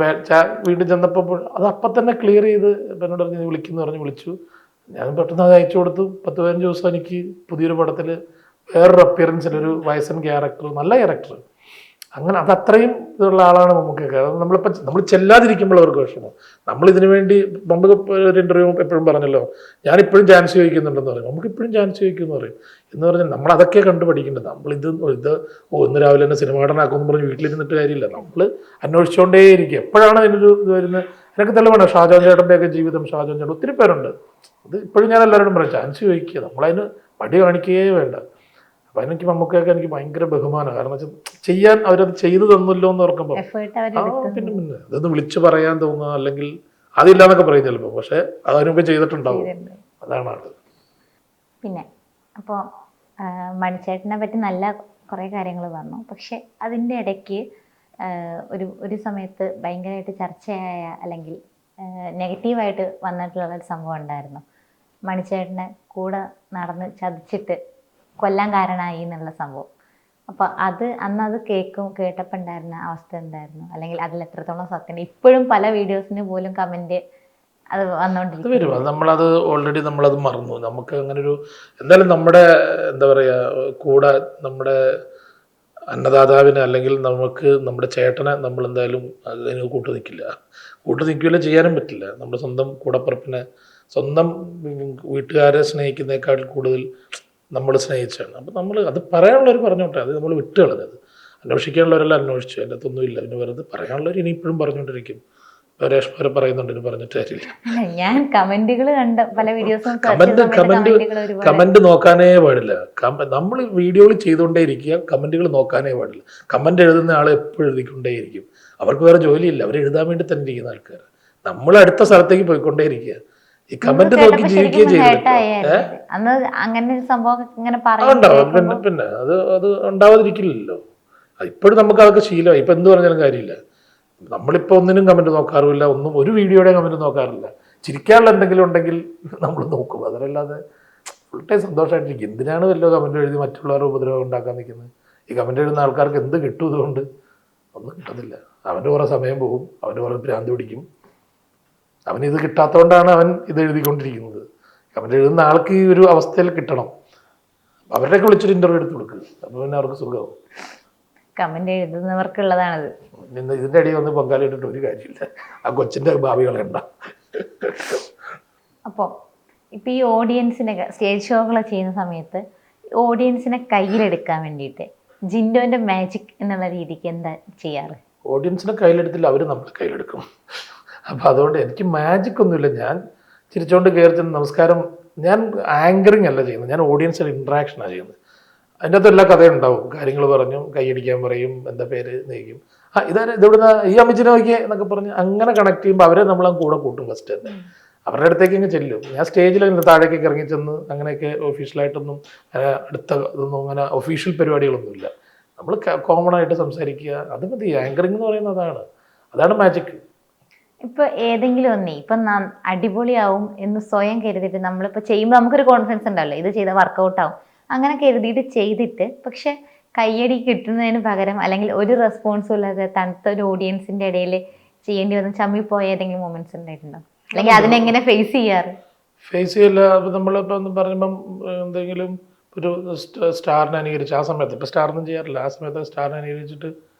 വീട്ടിൽ ചെന്നപ്പോൾ അത് അപ്പം തന്നെ ക്ലിയർ ചെയ്ത് എന്നോട് പറഞ്ഞ് വിളിക്കുന്നു പറഞ്ഞ് വിളിച്ചു. ഞാൻ പെട്ടെന്ന് അത് അയച്ചു കൊടുത്തു. 10-15 ദിവസം എനിക്ക് പുതിയൊരു പടത്തിൽ വേറൊരു അപ്പിയറൻസിലൊരു വയസ്സൻ ക്യാരക്ടർ, നല്ല ക്യാരക്ടർ. അങ്ങനെ അതത്രയും ഇതുള്ള ആളാണ് മമ്മൂക്കൊക്കെ. നമ്മൾ ചെല്ലാതിരിക്കുമ്പോൾ അവർക്ക് വിഷമം. നമ്മളിതിനു വേണ്ടി നമുക്ക് ഒരു ഇൻ്റർവ്യൂ എപ്പോഴും പറഞ്ഞല്ലോ, ഞാനിപ്പോഴും ചാൻസ് ചോദിക്കുന്നുണ്ടെന്ന് പറയും, നമുക്ക് ഇപ്പോഴും ചാൻസ് ചോദിക്കുമെന്ന് പറയും. എന്ന് പറഞ്ഞാൽ നമ്മളതൊക്കെ കണ്ടു പഠിക്കേണ്ടത്. നമ്മളിത് ഇന്ന് രാവിലെ തന്നെ സിനിമ നടനാക്കുമെന്ന് പറഞ്ഞ് വീട്ടിലിരുന്നിട്ട് കാര്യമില്ല. നമ്മൾ അന്വേഷിച്ചുകൊണ്ടേയിരിക്കും എപ്പോഴാണ് അതിനൊരു ഇത് വരുന്നത്. എനിക്ക് തെളിവാണ് ഷാജോൻ ചേട്ടൻ്റെയൊക്കെ ജീവിതം. ഷാജോൻ ചേട്ടൻ ഒത്തിരി പേരുണ്ട്. അത് ഇപ്പോഴും ഞാൻ എല്ലാവരോടും പറയാം, ചാൻസ് ചോദിക്കുക, നമ്മളതിന് മടി കാണിക്കുകയേ വേണ്ട. അപ്പം എനിക്ക് മമ്മൂക്കൊക്കെ എനിക്ക് ഭയങ്കര ബഹുമാനമാണ്. കാരണം വെച്ചാൽ ചെയ്യാൻ അവരത് ചെയ്തു തന്നല്ലോ എന്ന് ഓർക്കുമ്പോൾ പിന്നെ അതൊന്ന് വിളിച്ചു പറയാൻ തോന്നുക, അല്ലെങ്കിൽ അതില്ലാന്നൊക്കെ പറയും ചിലപ്പോൾ, പക്ഷെ അതിനുമ്പ് ചെയ്തിട്ടുണ്ടാവും. അതാണ് അത്. പിന്നെ അപ്പോൾ മണിച്ചേട്ടനെ പറ്റി നല്ല കുറേ കാര്യങ്ങൾ പറഞ്ഞു. പക്ഷെ അതിൻ്റെ ഇടയ്ക്ക് ഒരു സമയത്ത് ഭയങ്കരമായിട്ട് ചർച്ചയായ അല്ലെങ്കിൽ നെഗറ്റീവായിട്ട് വന്നിട്ടുള്ളൊരു സംഭവം ഉണ്ടായിരുന്നു. മണിച്ചേട്ടനെ കൂടെ നടന്ന് ചതിച്ചിട്ട് കൊല്ലാൻ കാരണമായി എന്നുള്ള സംഭവം. അപ്പോൾ അന്നത് കേട്ടപ്പോൾ ഉണ്ടായിരുന്ന അവസ്ഥ എന്തായിരുന്നു, അല്ലെങ്കിൽ അതിൽ എത്രത്തോളം സത്യം? ഇപ്പോഴും പല വീഡിയോസിന് പോലും കമൻറ്റ് അത് വന്നുകൊണ്ടിരിക്കും. നമ്മളത് ഓൾറെഡി നമ്മളത് മറന്നു. നമുക്ക് അങ്ങനെ ഒരു എന്തായാലും നമ്മുടെ എന്താ പറയുക കൂടെ നമ്മുടെ അന്നദാതാവിനെ അല്ലെങ്കിൽ നമുക്ക് നമ്മുടെ ചേട്ടനെ നമ്മൾ എന്തായാലും അതിന് കൂട്ടു നിൽക്കില്ല, ചെയ്യാനും പറ്റില്ല. നമ്മുടെ സ്വന്തം കൂടപ്പുറപ്പിനെ, സ്വന്തം വീട്ടുകാരെ സ്നേഹിക്കുന്നതിനേക്കാൾ കൂടുതൽ നമ്മൾ സ്നേഹിച്ചാണ്. അപ്പം നമ്മൾ അത് പറയാനുള്ളവർ പറഞ്ഞോട്ടെ, അത് നമ്മൾ വിട്ട് കളഞ്ഞത്. അന്വേഷിക്കാനുള്ളവരെല്ലാം അന്വേഷിച്ചു, അതിൻ്റെ അകത്തൊന്നുമില്ല. പിന്നെ വെറുതെ പറയാനുള്ളവർ ഇനി ഇപ്പോഴും പറഞ്ഞുകൊണ്ടിരിക്കും. രേഷ്മ പറയുന്നുണ്ട്, ഇനി പറഞ്ഞിട്ട് കാര്യമില്ല. ഞാൻ കമന്റുകൾ കണ്ട പല വീഡിയോസും കമന്റ് നോക്കാനേ പാടില്ല. നമ്മൾ വീഡിയോകൾ ചെയ്തുകൊണ്ടേ ഇരിക്കുക, കമന്റുകൾ നോക്കാനേ പാടില്ല. കമന്റ് എഴുതുന്ന ആളെ എപ്പോഴും എഴുതിക്കൊണ്ടേയിരിക്കും. അവർക്ക് വേറെ ജോലിയില്ല, അവർ എഴുതാൻ വേണ്ടി തന്നെ ഇരിക്കുന്ന ആൾക്കാർ. നമ്മൾ അടുത്ത സ്ഥലത്തേക്ക് പോയിക്കൊണ്ടേ ഇരിക്കുക. ഈ കമന്റ് നോക്കി ജീവിക്കുകയും ചെയ്തിട്ടുണ്ടാവും. പിന്നെ അത് ഉണ്ടാവാതിരിക്കില്ലല്ലോ. ഇപ്പോഴും നമുക്ക് അതൊക്കെ ശീലമായി. ഇപ്പൊ എന്ത് പറഞ്ഞാലും കാര്യമില്ല. നമ്മളിപ്പോ ഒന്നിനും കമന്റ് നോക്കാറുമില്ല, ഒരു വീഡിയോയുടെ കമന്റ് നോക്കാറില്ല. ചിരിക്കാനുള്ള എന്തെങ്കിലും ഉണ്ടെങ്കിൽ നമ്മൾ നോക്കും. അതല്ലാതെ ഫുൾ ടൈം സന്തോഷമായിട്ടിരിക്കും. എന്തിനാണ് വല്ലോ കമന്റ് എഴുതി മറ്റുള്ളവരുടെ ഉപദ്രവം ഉണ്ടാക്കാൻ നിൽക്കുന്നത്? ഈ കമന്റ് എഴുതുന്ന ആൾക്കാർക്ക് എന്ത് കിട്ടും ഇതുകൊണ്ട്? ഒന്നും കിട്ടത്തില്ല. അവൻ്റെ കുറേ സമയം പോകും, അവൻ്റെ കുറേ ഭ്രാന്ത് പിടിക്കും. അവനിത് കിട്ടാത്തതുകൊണ്ടാണ് അവൻ ഇത് എഴുതിക്കൊണ്ടിരിക്കുന്നത്. കമന്റ് എഴുതുന്ന ആൾക്ക് ഈ ഒരു അവസ്ഥയിൽ കിട്ടണം. അവരുടെയൊക്കെ വിളിച്ചൊരു ഇന്റർവ്യൂ എടുത്ത് കൊടുക്കുക, അപ്പോൾ പിന്നെ അവർക്ക് സുഖമാവും. കമന്റ് എഴുതുന്നവർക്കുള്ളതാണത്. ഇതിന്റെ അടിയിൽ വന്ന് പങ്കാളിയിട്ടിട്ട് ഒരു കാര്യമില്ല. ആ കൊച്ചിന്റെ ഭാവി കളയണ്ട. അപ്പോൾ ഇപ്പം ഈ ഓഡിയൻസിനെ സ്റ്റേജ് ഷോകൾ ചെയ്യുന്ന സമയത്ത് ഓഡിയൻസിനെ കയ്യിലെടുക്കാൻ വേണ്ടിയിട്ട് ജിൻഡോന്റെ മാജിക് എന്നുള്ള രീതിക്ക് എന്താ ചെയ്യാറ്? ഓഡിയൻസിനെ കയ്യിലെടുത്തില്ല, അവർ നമ്മളെ കയ്യിലെടുക്കും. അപ്പം അതുകൊണ്ട് എനിക്ക് മാജിക് ഒന്നുമില്ല. ഞാൻ ചിരിച്ചോണ്ട് കയറി ചെന്ന് നമസ്കാരം. ഞാൻ ആങ്കറിങ് അല്ല ചെയ്യുന്നത്, ഞാൻ ഓഡിയൻസിൻ്റെ ഇൻട്രാക്ഷനാണ് ചെയ്യുന്നത്. അതിൻ്റെ അകത്ത് എല്ലാ കഥയും ഉണ്ടാവും. കാര്യങ്ങൾ പറഞ്ഞു, കൈയടിക്കാൻ പറയും, എന്താ പേര് നയിക്കും, ഇതെവിടുന്ന ഈ അമ്മച്ചിനെ നോക്കിയേ എന്നൊക്കെ പറഞ്ഞ് അങ്ങനെ കണക്ട് ചെയ്യുമ്പോൾ അവരെ നമ്മൾ കൂടെ കൂട്ടും ഫസ്റ്റ് തന്നെ. അവരുടെ അടുത്തേക്ക് ഇങ്ങ് ചെല്ലും. ഞാൻ സ്റ്റേജിൽ താഴേക്കൊക്കെ ഇറങ്ങി ചെന്ന് അങ്ങനെയൊക്കെ ഒഫീഷ്യലായിട്ടൊന്നും അടുത്ത ഇതൊന്നും അങ്ങനെ ഒഫീഷ്യൽ പരിപാടികളൊന്നുമില്ല. നമ്മൾ കോമൺ ആയിട്ട് സംസാരിക്കുക, അത് മതി. ആങ്കറിങ് എന്ന് പറയുന്നത് അതാണ് മാജിക്. ഇപ്പൊ ഏതെങ്കിലും ഒന്നേ ഇപ്പൊ അടിപൊളിയാവും എന്ന് സ്വയം കരുതിയിട്ട് നമ്മളിപ്പോ ചെയ്യുമ്പോൾ നമുക്കൊരു കോൺഫിഡൻസ് ഉണ്ടാവല്ലോ, ഇത് ചെയ്ത വർക്കൗട്ട് ആവും, അങ്ങനെ കരുതിയിട്ട് ചെയ്തിട്ട് പക്ഷെ കയ്യടി കിട്ടുന്നതിന് പകരം അല്ലെങ്കിൽ ഒരു റെസ്പോൺസും ഇല്ലാതെ തണുത്ത ഒരു ഓഡിയൻസിന്റെ ഇടയിൽ ചെയ്യേണ്ടി വന്ന് ചമ്മിപ്പോയ ഏതെങ്കിലും മൊമെന്റ്സ് ഉണ്ടായിട്ടുണ്ടോ? അല്ലെങ്കിൽ അതിനെങ്ങനെ ഫേസ് ചെയ്യാറ്? ഫേസ് ചെയ്യില്ല. നമ്മളിപ്പോൾ പറയുമ്പം എന്തെങ്കിലും ഒരു സ്റ്റാറിനെ അനുകരിച്ച് ആ സമയത്ത്, ഇപ്പോൾ സ്റ്റാറൊന്നും ചെയ്യാറില്ല, ആ സമയത്ത് സ്റ്റാറിനെ അനുകരിച്ചിട്ട്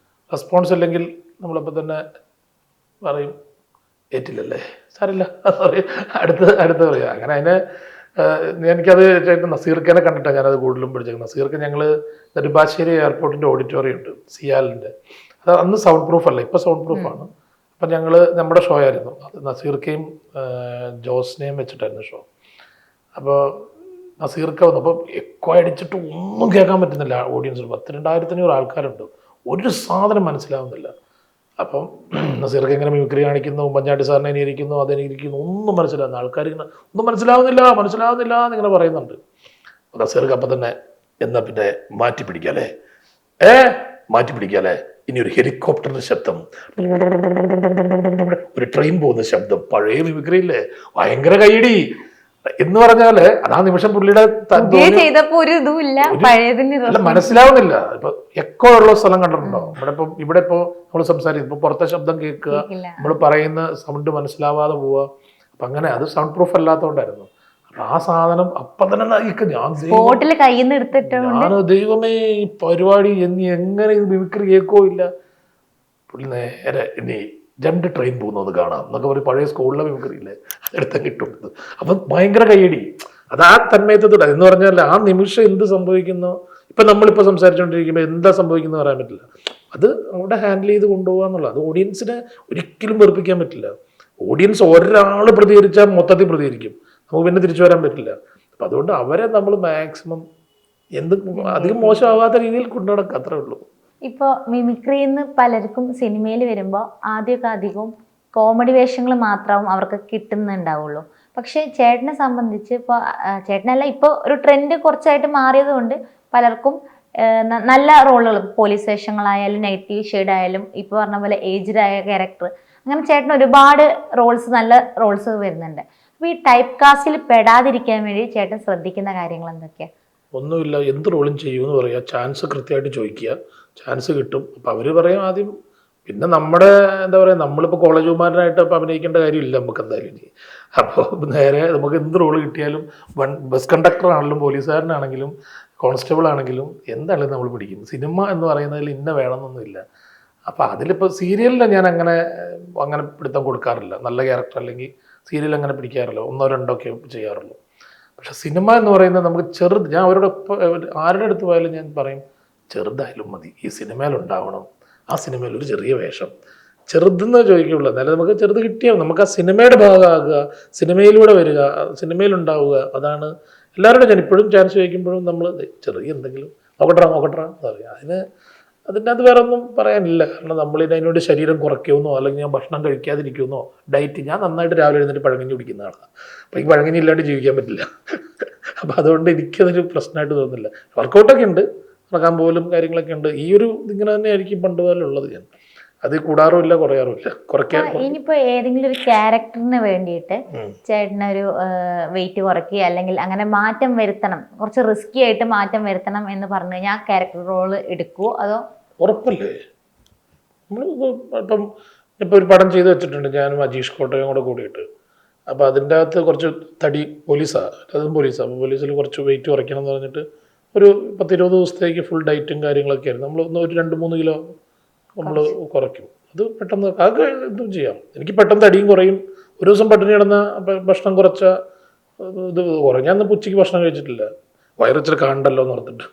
റെസ്പോൺസ് ഇല്ലെങ്കിൽ നമ്മളിപ്പോൾ തന്നെ പറയും ഏറ്റില്ലല്ലേ, സാരില്ല, സോറി, അടുത്ത് പറയാം. അങ്ങനെ അതിനെ എനിക്കത് നസീർക്കനെ കണ്ടിട്ടാണ് ഞാനത് കൂടുതലും പഠിച്ചത്. നസീർക്ക് ഞങ്ങൾ നെടുമ്പാശ്ശേരി എയർപോർട്ടിൻ്റെ ഓഡിറ്റോറിയം ഉണ്ട് സിയാലിൻ്റെ, അത് അന്ന് സൗണ്ട് പ്രൂഫ് അല്ല, ഇപ്പോൾ സൗണ്ട് പ്രൂഫാണ്. അപ്പം ഞങ്ങൾ നമ്മുടെ ഷോ ആയിരുന്നു അത്, നസീർക്കയും ജോസിനെയും വെച്ചിട്ടായിരുന്നു ഷോ. അപ്പോൾ നസീർക്ക വന്നപ്പോൾ എക്കോ അടിച്ചിട്ട് ഒന്നും കേൾക്കാൻ പറ്റുന്നില്ല ഓഡിയൻസിൽ. 10,000-2,500 ആൾക്കാരുണ്ട്, ഒരു സാധനം മനസ്സിലാവുന്നില്ല. അപ്പം നസീർക്ക് എങ്ങനെ മിമിക്രി കാണിക്കുന്നു, ഉമ്മൻചാണ്ടി സാറിനെ ഇരിക്കുന്നു, അതെനിക്കിരിക്കുന്നു, ഒന്നും മനസ്സിലാവുന്ന ആൾക്കാർ ഇങ്ങനെ ഒന്നും മനസ്സിലാവുന്നില്ല എന്നിങ്ങനെ പറയുന്നുണ്ട്. നസീർക്ക് അപ്പം തന്നെ എന്നാ പിന്നെ മാറ്റി പിടിക്കാല്ലേ, ഇനി ഒരു ഹെലികോപ്റ്ററിന്റെ ശബ്ദം, ഒരു ട്രെയിൻ പോകുന്ന ശബ്ദം, പഴയ മിമിക്രി ഇല്ലേ, ഭയങ്കര കൈയടി എന്ന് പറഞ്ഞാല് അതാ നിമിഷം പുള്ളിയുടെ അല്ല മനസ്സിലാവുന്നില്ല. ഇപ്പൊ എക്കോ ഉള്ള സ്ഥലം കണ്ടിട്ടുണ്ടോ? ഇവിടെ ഇപ്പോ നമ്മൾ സംസാരിക്കും, ഇപ്പൊ പുറത്തെ ശബ്ദം കേൾക്കുക, നമ്മൾ പറയുന്ന സൗണ്ട് മനസ്സിലാവാതെ പോവുക. അപ്പൊ അങ്ങനെ അത് സൗണ്ട് പ്രൂഫ് അല്ലാത്തതുകൊണ്ടായിരുന്നു. അപ്പൊ ആ സാധനം അപ്പൊ തന്നെ ദൈവമേ ഈ പരിപാടി എങ്ങനെ ഇത് മിമിക്രി കേൾക്കോ ഇല്ല. പുള്ളി നേരെ ഇനി 2 ട്രെയിൻ പോകുന്നത് കാണാം എന്നൊക്കെ പറയും. പഴയ സ്കൂളിലെ മിമിക്രി ഇല്ലേ, അതെടുത്ത് കിട്ടും. അപ്പൊ ഭയങ്കര കൈയടി. അത് ആ തന്മയത്വത്തോടെ എന്ന് പറഞ്ഞാൽ ആ നിമിഷം എന്ത് സംഭവിക്കുന്നു, ഇപ്പൊ നമ്മളിപ്പോ സംസാരിച്ചുകൊണ്ടിരിക്കുമ്പോൾ എന്താ സംഭവിക്കുന്നത് പറയാൻ പറ്റില്ല. അത് അവിടെ ഹാൻഡിൽ ചെയ്ത് കൊണ്ടുപോകുക എന്നുള്ളത്, അത് ഓഡിയൻസിനെ ഒരിക്കലും വെറുപ്പിക്കാൻ പറ്റില്ല. ഓഡിയൻസ് ഒരാൾ പ്രതികരിച്ചാൽ മൊത്തത്തിൽ പ്രതികരിക്കും, നമുക്ക് പിന്നെ തിരിച്ചു വരാൻ പറ്റില്ല. അപ്പൊ അതുകൊണ്ട് അവരെ നമ്മൾ മാക്സിമം അധികം മോശമാവാത്ത രീതിയിൽ കൊണ്ടുനടക്കുക, അത്രേ ഉള്ളൂ. ഇപ്പോൾ മിമിക്രിന്ന് പലർക്കും സിനിമയിൽ വരുമ്പോൾ ആദ്യമൊക്കെ അധികവും കോമഡി വേഷങ്ങൾ മാത്രമാവും അവർക്ക് കിട്ടുന്നുണ്ടാവുള്ളൂ. പക്ഷെ ചേട്ടനെ സംബന്ധിച്ച് ഇപ്പോൾ ചേട്ടനല്ല, ഇപ്പോൾ ഒരു ട്രെൻഡ് കുറച്ചായിട്ട് മാറിയത് കൊണ്ട് പലർക്കും നല്ല റോളുകൾ, പോലീസ് വേഷങ്ങളായാലും നെഗറ്റീവ് ഷെയ്ഡ് ആയാലും ഇപ്പോൾ പറഞ്ഞ പോലെ ഏജ്ഡ് ആയ ക്യാരക്ടർ, അങ്ങനെ ചേട്ടന് ഒരുപാട് നല്ല റോൾസ് വരുന്നുണ്ട്. അപ്പോൾ ഈ ടൈപ്പ് കാസ്റ്റിൽ പെടാതിരിക്കാൻ വേണ്ടി ചേട്ടൻ ശ്രദ്ധിക്കുന്ന കാര്യങ്ങൾ എന്തൊക്കെയാണ്? ഒന്നുമില്ല, എന്ത് റോളും ചെയ്യുമെന്ന് പറയുക, ചാൻസ് കൃത്യമായിട്ട് ചോദിക്കുക, ചാൻസ് കിട്ടും. അപ്പം അവർ പറയും ആദ്യം. പിന്നെ നമ്മുടെ എന്താ പറയുക, നമ്മളിപ്പോൾ കോളേജ് കുമാരനായിട്ട് ഇപ്പം അഭിനയിക്കേണ്ട കാര്യമില്ല നമുക്ക് എന്തായാലും ഇനി. അപ്പോൾ നേരെ നമുക്ക് എന്ത് റോള് കിട്ടിയാലും ബസ് കണ്ടക്ടർ ആണെങ്കിലും പോലീസുകാരനാണെങ്കിലും കോൺസ്റ്റബിൾ ആണെങ്കിലും എന്തായാലും നമ്മൾ പിടിക്കും. സിനിമ എന്ന് പറയുന്നതിൽ ഇന്ന വേണമെന്നൊന്നുമില്ല. അപ്പോൾ അതിലിപ്പോൾ സീരിയലിൽ ഞാൻ അങ്ങനെ പിടുത്തം കൊടുക്കാറില്ല. നല്ല ക്യാരക്ടർ അല്ലെങ്കിൽ സീരിയൽ അങ്ങനെ പിടിക്കാറില്ല, 1-2 ഒക്കെ ചെയ്യാറുള്ളൂ. പക്ഷെ സിനിമ എന്ന് പറയുന്നത് നമുക്ക് ചെറുത്, ഞാൻ അവരോട് ആരുടെ അടുത്ത് പോയാലും ഞാൻ പറയും ചെറുതായാലും മതി, ഈ സിനിമയിലുണ്ടാവണം, ആ സിനിമയിൽ ഒരു ചെറിയ വേഷം, ചെറുതെന്ന് ചോദിക്കുള്ളൂ. എന്നാലും നമുക്ക് ചെറുത് കിട്ടിയാൽ നമുക്ക് ആ സിനിമയുടെ ഭാഗമാകുക, സിനിമയിലൂടെ വരിക, സിനിമയിലുണ്ടാവുക, അതാണ് എല്ലാവരോടും. ഞാൻ ഇപ്പോഴും ചാൻസ് ചോദിക്കുമ്പോഴും നമ്മൾ ചെറിയ എന്തെങ്കിലും നോക്കട്ടെ എന്ന് പറയാം. അതിൻ്റെ അത് വേറെ ഒന്നും പറയാനില്ല. കാരണം നമ്മളിതിനോട് ശരീരം കുറയ്ക്കുമെന്നോ അല്ലെങ്കിൽ ഞാൻ ഭക്ഷണം കഴിക്കാതിരിക്കുമെന്നോ ഡയറ്റ്, ഞാൻ നന്നായിട്ട് രാവിലെ എഴുന്നേറ്റ് പഴങ്കഞ്ഞി കുടിക്കുന്ന ആളാണ്. അപ്പോൾ ഈ പഴങ്കഞ്ഞി ഇല്ലാണ്ട് ജീവിക്കാൻ പറ്റില്ല. അപ്പോൾ അതുകൊണ്ട് എനിക്കതൊരു പ്രശ്നമായിട്ട് തോന്നുന്നില്ല. വർക്കൗട്ടൊക്കെ ഉണ്ട്, നടക്കാൻ പോലും കാര്യങ്ങളൊക്കെ ഉണ്ട്. ഈ ഒരു ഇങ്ങനെ തന്നെ ആയിരിക്കും പണ്ട് പോലെ ഉള്ളത്. ഞാൻ അത് കൂടാറുമില്ല കുറയാറുമില്ല. ഇനിയിപ്പോ ഏതെങ്കിലും ഒരു ക്യാരക്ടറിന് വേണ്ടിയിട്ട് ചേട്ടനൊരു വെയിറ്റ് കുറയ്ക്കുക അല്ലെങ്കിൽ അങ്ങനെ മാറ്റം വരുത്തണം, കുറച്ച് റിസ്കി ആയിട്ട് മാറ്റം വരുത്തണം എന്ന് പറഞ്ഞു കഴിഞ്ഞാൽ ആ ക്യാരക്ടർ റോള് എടുക്കുവോ അതോ? ഉറപ്പല്ലേ. ഇപ്പം ഒരു പടം ചെയ്ത് വെച്ചിട്ടുണ്ട് ഞാനും അജീഷ് കോട്ടയും കൂടെ കൂടിയിട്ട്. അപ്പോൾ അതിൻ്റെ അകത്ത് കുറച്ച് തടി പോലീസാണ്, അതും പോലീസാണ്. അപ്പോൾ പോലീസിൽ കുറച്ച് വെയിറ്റ് കുറയ്ക്കണം എന്ന് പറഞ്ഞിട്ട് ഒരു 10-20 ദിവസത്തേക്ക് ഫുൾ ഡയറ്റും കാര്യങ്ങളൊക്കെ ആയിരുന്നു. നമ്മൾ ഒരു 2-3 കിലോ നമ്മൾ കുറയ്ക്കും. അത് പെട്ടെന്ന് അതൊക്കെ ഇതും ചെയ്യാം. എനിക്ക് പെട്ടെന്ന് തടിയും കുറയും. ഒരു ദിവസം പട്ടിണി കിടന്ന ഭക്ഷണം കുറച്ച ഇത് കുറഞ്ഞാൽ ഉച്ചയ്ക്ക് ഭക്ഷണം കഴിച്ചിട്ടില്ല, വയറ് ഇച്ചിരി കാണണ്ടല്ലോ എന്ന് ഓർത്തിട്ട്.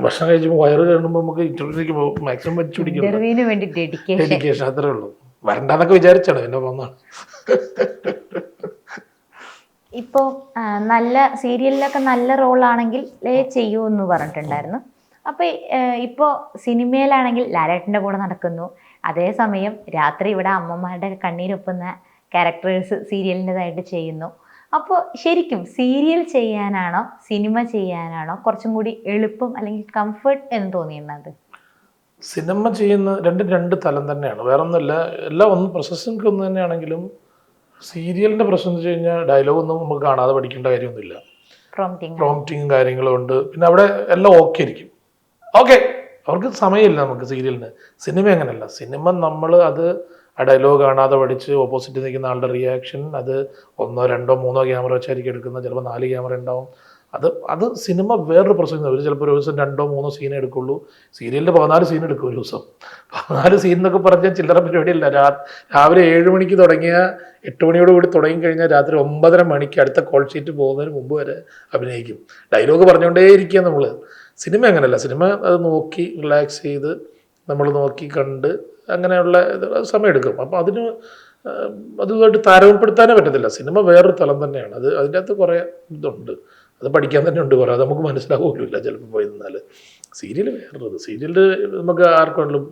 ഭക്ഷണം കഴിക്കുമ്പോൾ വയറ് കാണുമ്പോൾ നമുക്ക് ഇന്റർവ്യൂക്ക് മാക്സിമം വെച്ച് പിടിക്കും. ഡെഡിക്കേഷൻ അത്രേ ഉള്ളൂ. വരണ്ടെന്നൊക്കെ വിചാരിച്ചാണ് എന്നെ പോകുന്നതാണ്. ഇപ്പോൾ നല്ല സീരിയലിലൊക്കെ നല്ല റോളാണെങ്കിൽ ചെയ്യൂ എന്ന് പറഞ്ഞിട്ടുണ്ടായിരുന്നു. അപ്പൊ ഇപ്പോ സിനിമയിലാണെങ്കിൽ ലാലേട്ടന്റെ കൂടെ നടക്കുന്നു, അതേസമയം രാത്രി ഇവിടെ അമ്മമാരുടെ കണ്ണീരൊപ്പുന്ന ക്യാരക്ടേഴ്സ് സീരിയലിൻ്റെതായിട്ട് ചെയ്യുന്നു. അപ്പോൾ ശരിക്കും സീരിയൽ ചെയ്യാനാണോ സിനിമ ചെയ്യാനാണോ കുറച്ചും കൂടി എളുപ്പം അല്ലെങ്കിൽ കംഫർട്ട് എന്ന് തോന്നിയിരുന്നത്? സിനിമ ചെയ്യുന്ന രണ്ട് തലം തന്നെയാണ്, വേറെ ഒന്നുമില്ല. എല്ലാം ഒന്ന് പ്രോസസ്സിംഗ് ഒന്ന് തന്നെയാണെങ്കിലും സീരിയലിൻ്റെ പ്രശ്നം എന്ന് വെച്ച് കഴിഞ്ഞാൽ ഡയലോഗൊന്നും നമുക്ക് കാണാതെ പഠിക്കേണ്ട കാര്യമൊന്നുമില്ല. പ്രോംപ്റ്റിങ്ങും കാര്യങ്ങളും ഉണ്ട്. പിന്നെ അവിടെ എല്ലാം ഓക്കെ ഇരിക്കും. ഓക്കെ, അവർക്ക് സമയമില്ല നമുക്ക് സീരിയലിന്. സിനിമ അങ്ങനെയല്ല. സിനിമ നമ്മൾ അത് ആ ഡയലോഗ് കാണാതെ പഠിച്ച് ഓപ്പോസിറ്റ് നിൽക്കുന്ന ആളുടെ റിയാക്ഷൻ, അത് 1, 2, 3 ക്യാമറ വെച്ചായിരിക്കും എടുക്കുന്നത്, ചിലപ്പോൾ 4 ക്യാമറ ഉണ്ടാവും. അത് സിനിമ വേറൊരു പ്രശ്നം. അവർ ചിലപ്പോൾ ഒരു ദിവസം 2, 3 സീൻ എടുക്കുള്ളൂ. സീരിയലിൽ 14 സീൻ എടുക്കും ഒരു ദിവസം. 14 സീൻ എന്നൊക്കെ പറഞ്ഞാൽ ചില്ലറ പരിപാടിയല്ല. രാവിലെ 7 മണിക്ക് തുടങ്ങിയ 8 മണിയോട് കൂടി തുടങ്ങി കഴിഞ്ഞാൽ രാത്രി 9:30 മണിക്ക് അടുത്ത കോൾ ഷീറ്റ് പോകുന്നതിന് മുമ്പ് വരെ അഭിനയിക്കും. ഡയലോഗ് പറഞ്ഞുകൊണ്ടേ ഇരിക്കുക നമ്മൾ. സിനിമ അങ്ങനെയല്ല. സിനിമ അത് നോക്കി റിലാക്സ് ചെയ്ത് നമ്മൾ നോക്കി കണ്ട് അങ്ങനെയുള്ള സമയം എടുക്കും. അപ്പോൾ അതുമായിട്ട് താരതമ്യപ്പെടുത്താനേ പറ്റത്തില്ല. സിനിമ വേറൊരു തലം തന്നെയാണ്. അതിൻ്റെ അകത്ത് കുറേ ഇതുണ്ട്, അത് പഠിക്കാൻ തന്നെ ഉണ്ട് കുറേ. അത് നമുക്ക് മനസ്സിലാവുകയില്ല ചിലപ്പോൾ പോയി നിന്നാൽ. സീരിയൽ വേറൊരു സീരിയലിൽ നമുക്ക് ആർക്കെങ്കിലും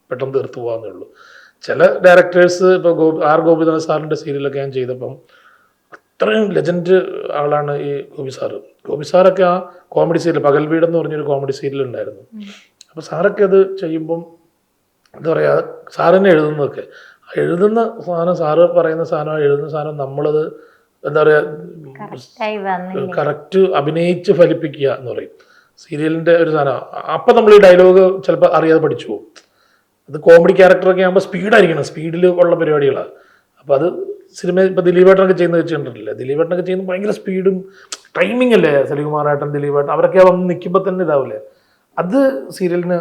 പെട്ടെന്ന് തീർത്ത് പോകാമെന്നേ ഉള്ളൂ. ചില ഡയറക്ടേഴ്സ് ഇപ്പോൾ ഗോപിനാഥ് സാറിൻ്റെ സീരിയലൊക്കെ ഞാൻ ചെയ്തപ്പം അത്രയും ലെജൻഡ് ആളാണ് ഈ ഗോപി സാറൊക്കെ ആ കോമഡി സീരിയൽ പകൽ വീടെന്ന് പറഞ്ഞൊരു കോമഡി സീരിയൽ ഉണ്ടായിരുന്നു. അപ്പോൾ സാറൊക്കെ അത് ചെയ്യുമ്പം എന്താ പറയുക, സാറിനെ എഴുതുന്നതൊക്കെ എഴുതുന്ന സാധനം, സാറ് പറയുന്ന സാധനം, എഴുതുന്ന സാധനം നമ്മളത് എന്താ പറയുക കറക്റ്റ് അഭിനയിച്ച് ഫലിപ്പിക്കുക എന്ന് പറയും സീരിയലിൻ്റെ ഒരു സാധനം. അപ്പം നമ്മൾ ഈ ഡയലോഗ് ചിലപ്പോൾ അറിയാതെ പഠിച്ചു പോകും. അത് കോമഡി ക്യാരക്ടറൊക്കെ ആകുമ്പോൾ സ്പീഡായിരിക്കണം, സ്പീഡിൽ ഉള്ള പരിപാടികളാണ്. അപ്പോൾ അത് സിനിമ ഇപ്പോൾ ദിലീപേട്ടനൊക്കെ ചെയ്യുന്നത് വെച്ചിട്ടുണ്ടല്ലേ, ദിലീപേട്ടനൊക്കെ ചെയ്യുന്നത് ഭയങ്കര സ്പീഡും ടൈമിംഗ് അല്ലേ. സലികുമാറേട്ടൻ, ദിലീപേട്ടൻ അവരൊക്കെ വന്ന് നിൽക്കുമ്പോൾ തന്നെ ഇതാവില്ലേ. അത് സീരിയലിന്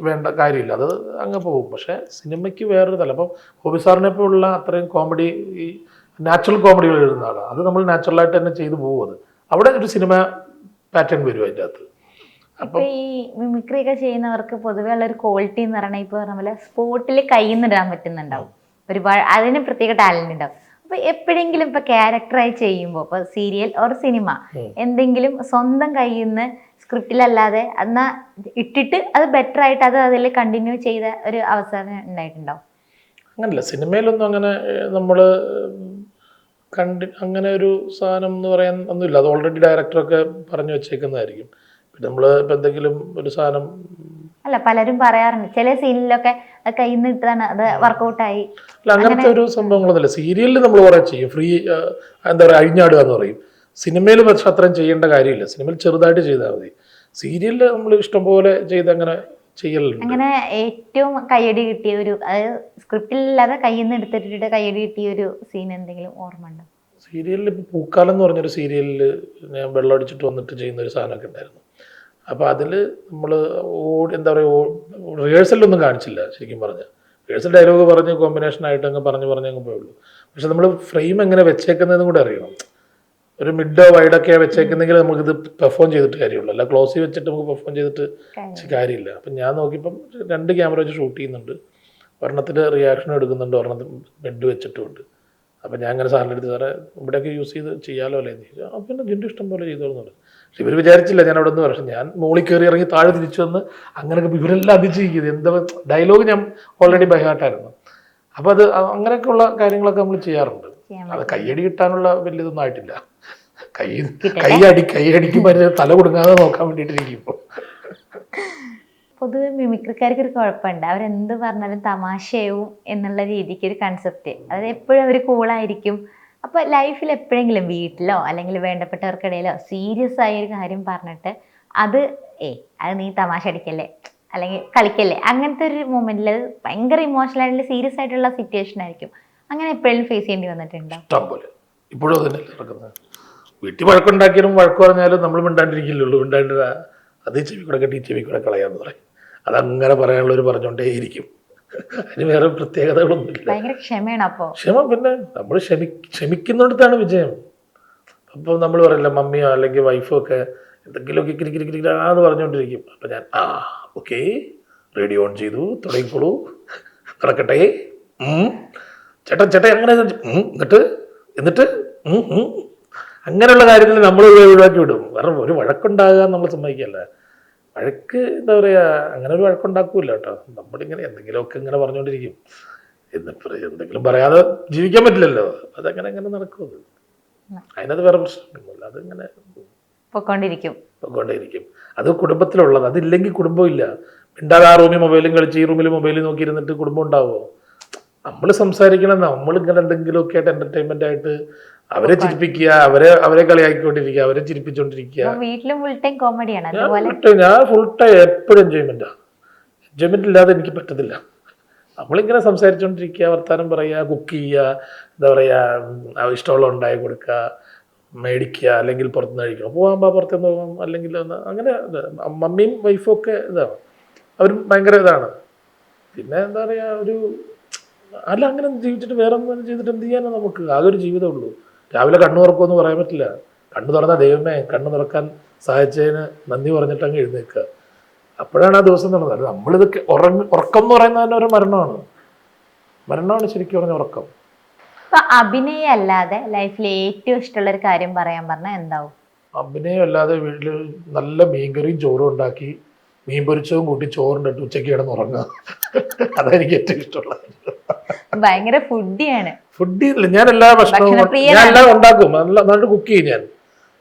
വേണ്ട കാര്യമില്ല, അത് അങ്ങ് പോകും. പക്ഷേ സിനിമയ്ക്ക് വേറൊരു തല. അപ്പം ഗോപി സാറിനെ പോലുള്ള അത്രയും കോമഡി, ഈ നാച്ചുറൽ കോമഡികൾ എഴുതുന്ന ആളാണ്. അത് നമ്മൾ നാച്ചുറലായിട്ട് തന്നെ ചെയ്തു പോകും. അത് അവിടെ ഒരു സിനിമ പാറ്റേൺ വരും അതിൻ്റെ അകത്ത്. അപ്പൊ ഈ മിമിക്രി ഒക്കെ ചെയ്യുന്നവർക്ക് പൊതുവെ ഉള്ള ഒരു ക്വാളിറ്റി എന്ന് പറഞ്ഞാൽ ഇപ്പൊ പറഞ്ഞ പോലെ സ്പോട്ടിൽ കയ്യിൽ നിന്ന് ഇടാൻ പറ്റുന്നുണ്ടാവും, ഒരുപാട് അതിന് പ്രത്യേക ടാലന്റ് ഉണ്ടാവും. അപ്പൊ എപ്പോഴെങ്കിലും ഇപ്പൊ ക്യാരക്ടറായി ചെയ്യുമ്പോൾ ഇപ്പൊ സീരിയൽ ഓർ സിനിമ എന്തെങ്കിലും സ്വന്തം കയ്യിൽ നിന്ന് സ്ക്രിപ്റ്റിലല്ലാതെ എന്നാ ഇട്ടിട്ട് അത് ബെറ്റർ ആയിട്ട് അത് അതിൽ കണ്ടിന്യൂ ചെയ്ത ഒരു അവസരം ഉണ്ടായിട്ടുണ്ടാവും? അങ്ങനല്ല, സിനിമയിലൊന്നും അങ്ങനെ നമ്മൾ അങ്ങനെ ഒരു സാധനം എന്ന് പറയാൻ ഒന്നുമില്ല. അത് ഓൾറെഡി ഡയറക്ടറൊക്കെ പറഞ്ഞു വെച്ചേക്കുന്നതായിരിക്കും. പിന്നെ നമ്മൾ ഇപ്പം എന്തെങ്കിലും ഒരു സാധനം അല്ല, പലരും പറയാറുണ്ട് ചില സീനിലൊക്കെ കയ്യിൽ നിന്ന് ഇട്ടതാണ് അത് വർക്കൗട്ടായി. അല്ല, അങ്ങനത്തെ ഒരു സംഭവങ്ങളൊന്നുമില്ല. സീരിയലിൽ നമ്മൾ കുറേ ചെയ്യും, ഫ്രീ എന്താ പറയുക, അഴിഞ്ഞാടുക എന്ന് പറയും. സിനിമയിൽ പക്ഷെ അത്രയും ചെയ്യേണ്ട കാര്യമില്ല. സിനിമയിൽ ചെറുതായിട്ട് ചെയ്താൽ മതി. സീരിയലിൽ നമ്മൾ ഇഷ്ടംപോലെ ചെയ്ത് അങ്ങനെ ചെയ്യലുണ്ട്. അങ്ങനെ ഏറ്റവും കയ്യടി കിട്ടിയ ഒരു, അതായത് സ്ക്രിപ്റ്റിലില്ലാതെ കയ്യിൽ നിന്ന് എടുത്തിട്ട് കയ്യടി കിട്ടിയ ഒരു സീൻ എന്തെങ്കിലും ഓർമ്മ ഉണ്ടോ? സീരിയലിൽ ഇപ്പോൾ പൂക്കാലം എന്ന് പറഞ്ഞൊരു സീരിയലിൽ ഞാൻ വെള്ളം അടിച്ചിട്ട് വന്നിട്ട് ചെയ്യുന്ന ഒരു സാധനമൊക്കെ ഉണ്ടായിരുന്നു. അപ്പോൾ അതിൽ നമ്മൾ എന്താ പറയുക, റിഹേഴ്സലൊന്നും കാണിച്ചില്ല ശരിക്കും പറഞ്ഞാൽ. റിഹേഴ്സൽ ഡയലോഗ് പറഞ്ഞ് കോമ്പിനേഷനായിട്ട് അങ്ങ് പറഞ്ഞ് പോയുള്ളൂ. പക്ഷെ നമ്മൾ ഫ്രെയിം എങ്ങനെ വെച്ചേക്കുന്നതെന്നും കൂടെ അറിയണം. ഒരു മിഡോ വൈഡൊക്കെ വെച്ചേക്കുന്നെങ്കിൽ നമുക്കിത് പെർഫോം ചെയ്തിട്ട് കാര്യമുള്ളൂ. അല്ല ക്ലോസിൽ വെച്ചിട്ട് നമുക്ക് പെർഫോം ചെയ്തിട്ട് കാര്യമില്ല. അപ്പം ഞാൻ നോക്കിയപ്പം 2 ക്യാമറ വെച്ച് ഷൂട്ട് ചെയ്യുന്നുണ്ട്. ഒരെണ്ണത്തിൽ റിയാക്ഷനും എടുക്കുന്നുണ്ട്, ഒരെണ്ണത്തിൽ മിഡ് വെച്ചിട്ടുമുണ്ട്. അപ്പം ഞാൻ അങ്ങനെ സാറിൻ്റെ അടുത്ത് സാറേ ഇവിടെയൊക്കെ യൂസ് ചെയ്ത് ചെയ്യാമല്ലോ അല്ലേ എന്ന് ചോദിച്ചാൽ, അപ്പം പിന്നെ ജിൻ്റെ ഇഷ്ടം പോലെ ചെയ്തോളുന്നുണ്ട്. പക്ഷെ ഇവർ വിചാരിച്ചില്ല ഞാൻ അവിടെ നിന്ന്. പക്ഷേ ഞാൻ മുകളിൽ കയറി ഇറങ്ങി താഴെ തിരിച്ചു വന്ന് അങ്ങനെയൊക്കെ ഇവരെല്ലാം അതിജീവിക്കുന്നത്. എന്താ ഡയലോഗ് ഞാൻ ഓൾറെഡി ബൈഹാർട്ടായിരുന്നു. അപ്പോൾ അത് അങ്ങനെയൊക്കെയുള്ള കാര്യങ്ങളൊക്കെ നമ്മൾ ചെയ്യാറുണ്ട്. അത് കയ്യടി കിട്ടാനുള്ള വലിയതൊന്നും ആയിട്ടില്ല. കൈയടിക്കുമ്പോൾ തല കൊടുങ്ങാതെ നോക്കാൻ വേണ്ടിയിട്ടിരിക്കും ഇപ്പോൾ. പൊതുവെ മിമിക്രിക്കാർക്ക് ഒരു കുഴപ്പമുണ്ട്, അവരെന്ത് പറഞ്ഞാലും തമാശയാവും എന്നുള്ള രീതിക്ക് ഒരു കൺസെപ്റ്റ്. അതായത് എപ്പോഴും അവർ കൂളായിരിക്കും. അപ്പോൾ ലൈഫിൽ എപ്പോഴെങ്കിലും വീട്ടിലോ അല്ലെങ്കിൽ വേണ്ടപ്പെട്ടവർക്കിടയിലോ സീരിയസ് ആയ ഒരു കാര്യം പറഞ്ഞിട്ട് അത് നീ തമാശ അടിക്കല്ലേ അല്ലെങ്കിൽ കളിക്കല്ലേ, അങ്ങനത്തെ ഒരു മൊമെന്റിൽ അത് ഭയങ്കര ഇമോഷണൽ ആയിട്ടുള്ള സീരിയസ് ആയിട്ടുള്ള സിറ്റുവേഷൻ ആയിരിക്കും. അങ്ങനെ എപ്പോഴും ഫേസ് ചെയ്യേണ്ടി വന്നിട്ടുണ്ടോ? ഇഷ്ടംപോലെ. ഇപ്പോഴും അതന്നെ നടക്കുന്നത്. വീട്ടിൽ വഴക്കുണ്ടാക്കിയാലും വഴക്ക് പറഞ്ഞാലും നമ്മൾ മിണ്ടാണ്ടിരിക്കില്ലുള്ളൂ. അത് ചെവി കൂടെ കെട്ടി ചെവി കൂടെ കളയാന്ന് പറയും. അതങ്ങനെ പറയാനുള്ളവർ പറഞ്ഞുകൊണ്ടേയിരിക്കും. അതിന് വേറെ പ്രത്യേകതകളൊന്നുമില്ല. ഭയങ്കര ക്ഷമയാണ്. അപ്പോൾ ക്ഷമ പിന്നെ നമ്മൾ ക്ഷമിക്കുന്നിടത്താണ് വിജയം. അപ്പോൾ നമ്മൾ പറയില്ല, മമ്മിയോ അല്ലെങ്കിൽ വൈഫോ ഒക്കെ എന്തെങ്കിലുമൊക്കെ കിരിക്കിരിക്കിരിക്കാന്ന് പറഞ്ഞുകൊണ്ടിരിക്കും. അപ്പം ഞാൻ ഓക്കെ റേഡിയോ ഓൺ ചെയ്തു, തുടങ്ങിക്കോളൂ, നടക്കട്ടെ, ചേട്ടാ അങ്ങനെ എന്നിട്ട് അങ്ങനെയുള്ള കാര്യങ്ങൾ നമ്മൾ ഒഴിവാക്കി വിടും. വേറെ ഒരു വഴക്കുണ്ടാകാൻ നമ്മൾ സമ്മതിക്കല്ല. വഴക്ക് എന്താ പറയുക, അങ്ങനെ ഒരു വഴക്കുണ്ടാക്കൂല കേട്ടോ. നമ്മളിങ്ങനെ എന്തെങ്കിലുമൊക്കെ ഇങ്ങനെ പറഞ്ഞുകൊണ്ടിരിക്കും. എന്തെങ്കിലും പറയാതെ ജീവിക്കാൻ പറ്റില്ലല്ലോ, അതങ്ങനെ അങ്ങനെ നടക്കും. അതിനകത്ത് വേറെ പ്രശ്നമൊന്നുമില്ല, അതിങ്ങനെ പൊക്കോണ്ടേയിരിക്കും. അത് കുടുംബത്തിലുള്ളത്. അതില്ലെങ്കിൽ കുടുംബം ഇല്ല. മിണ്ടാതെ ആ റൂമിൽ മൊബൈലും കളിച്ച് ഈ റൂമിൽ മൊബൈലിൽ നോക്കിയിരുന്നിട്ട് കുടുംബം ഉണ്ടാവുമോ? നമ്മൾ സംസാരിക്കണം, നമ്മളിങ്ങനെ എന്തെങ്കിലുമൊക്കെ ആയിട്ട് എന്റർടൈൻമെന്റ് ആയിട്ട് അവരെ ചിരിപ്പിക്കുക, അവരെ കളിയാക്കിക്കൊണ്ടിരിക്കുക, അവരെ ചിരിപ്പിച്ചോണ്ടിരിക്കുക. ഞാൻ ഫുൾ ടൈം എപ്പോഴും എൻജോയ്മെന്റാ. എൻജോയ്മെന്റ് ഇല്ലാതെ എനിക്ക് പറ്റത്തില്ല. നമ്മളിങ്ങനെ സംസാരിച്ചോണ്ടിരിക്കുക, വർത്താനം പറയുക, കുക്ക് ചെയ്യുക, എന്താ പറയുക, ഇഷ്ടമുള്ള ഉണ്ടാക്കി കൊടുക്കുക, മേടിക്കുക, അല്ലെങ്കിൽ പുറത്തുനിന്ന് കഴിക്കണം, പോകാൻ പുറത്തുനിന്ന് പോകാം, അല്ലെങ്കിൽ അങ്ങനെ. മമ്മിയും വൈഫും ഒക്കെ ഇതാണ്, അവരും ഭയങ്കര ഇതാണ്. പിന്നെ എന്താ പറയുക, അല്ല അങ്ങനെ ജീവിച്ചിട്ട് വേറെ ഒന്നും ചെയ്തിട്ട് എന്ത് ചെയ്യാനോ, നമുക്ക് ആകെ ഒരു ജീവിതമുള്ളൂ. രാവിലെ കണ്ണു തുറക്കുമെന്ന് പറയാൻ പറ്റില്ല. കണ്ണു തുറന്നാൽ ദൈവമേ കണ്ണു തുറക്കാൻ സഹായിച്ചതിന് നന്ദി പറഞ്ഞിട്ട് അങ്ങ് എഴുന്നേൽക്കുക. അപ്പോഴാണ് ആ ദിവസം നടന്നത്. നമ്മളിതൊക്കെ ഉറക്കം എന്ന് പറയുന്നത് തന്നെ ഒരു മരണമാണ് ശരിക്കും പറഞ്ഞ ഉറക്കം. അഭിനയം അല്ലാതെ ലൈഫിൽ ഏറ്റവും ഇഷ്ടമുള്ള ഒരു കാര്യം പറയാൻ പറഞ്ഞാൽ എന്താവും? അഭിനയം അല്ലാതെ വീട്ടിൽ നല്ല മീൻകറിയും ചോറും ഉണ്ടാക്കി, മീൻ പൊരിച്ചതും കൂട്ടി ചോറിൻ്റെ ഉച്ചയ്ക്ക് കിടന്ന് ഉറങ്ങുക. അതെനിക്ക് ഏറ്റവും ഇഷ്ടമുള്ള. ഭയങ്കര ഫുഡിയാണ്. ഫുഡില്ല, ഞാൻ എല്ലാ ഭക്ഷണവും ഞാൻ എല്ലാം ഉണ്ടാക്കും. നന്നായിട്ട് കുക്ക് ചെയ്യും. ഞാൻ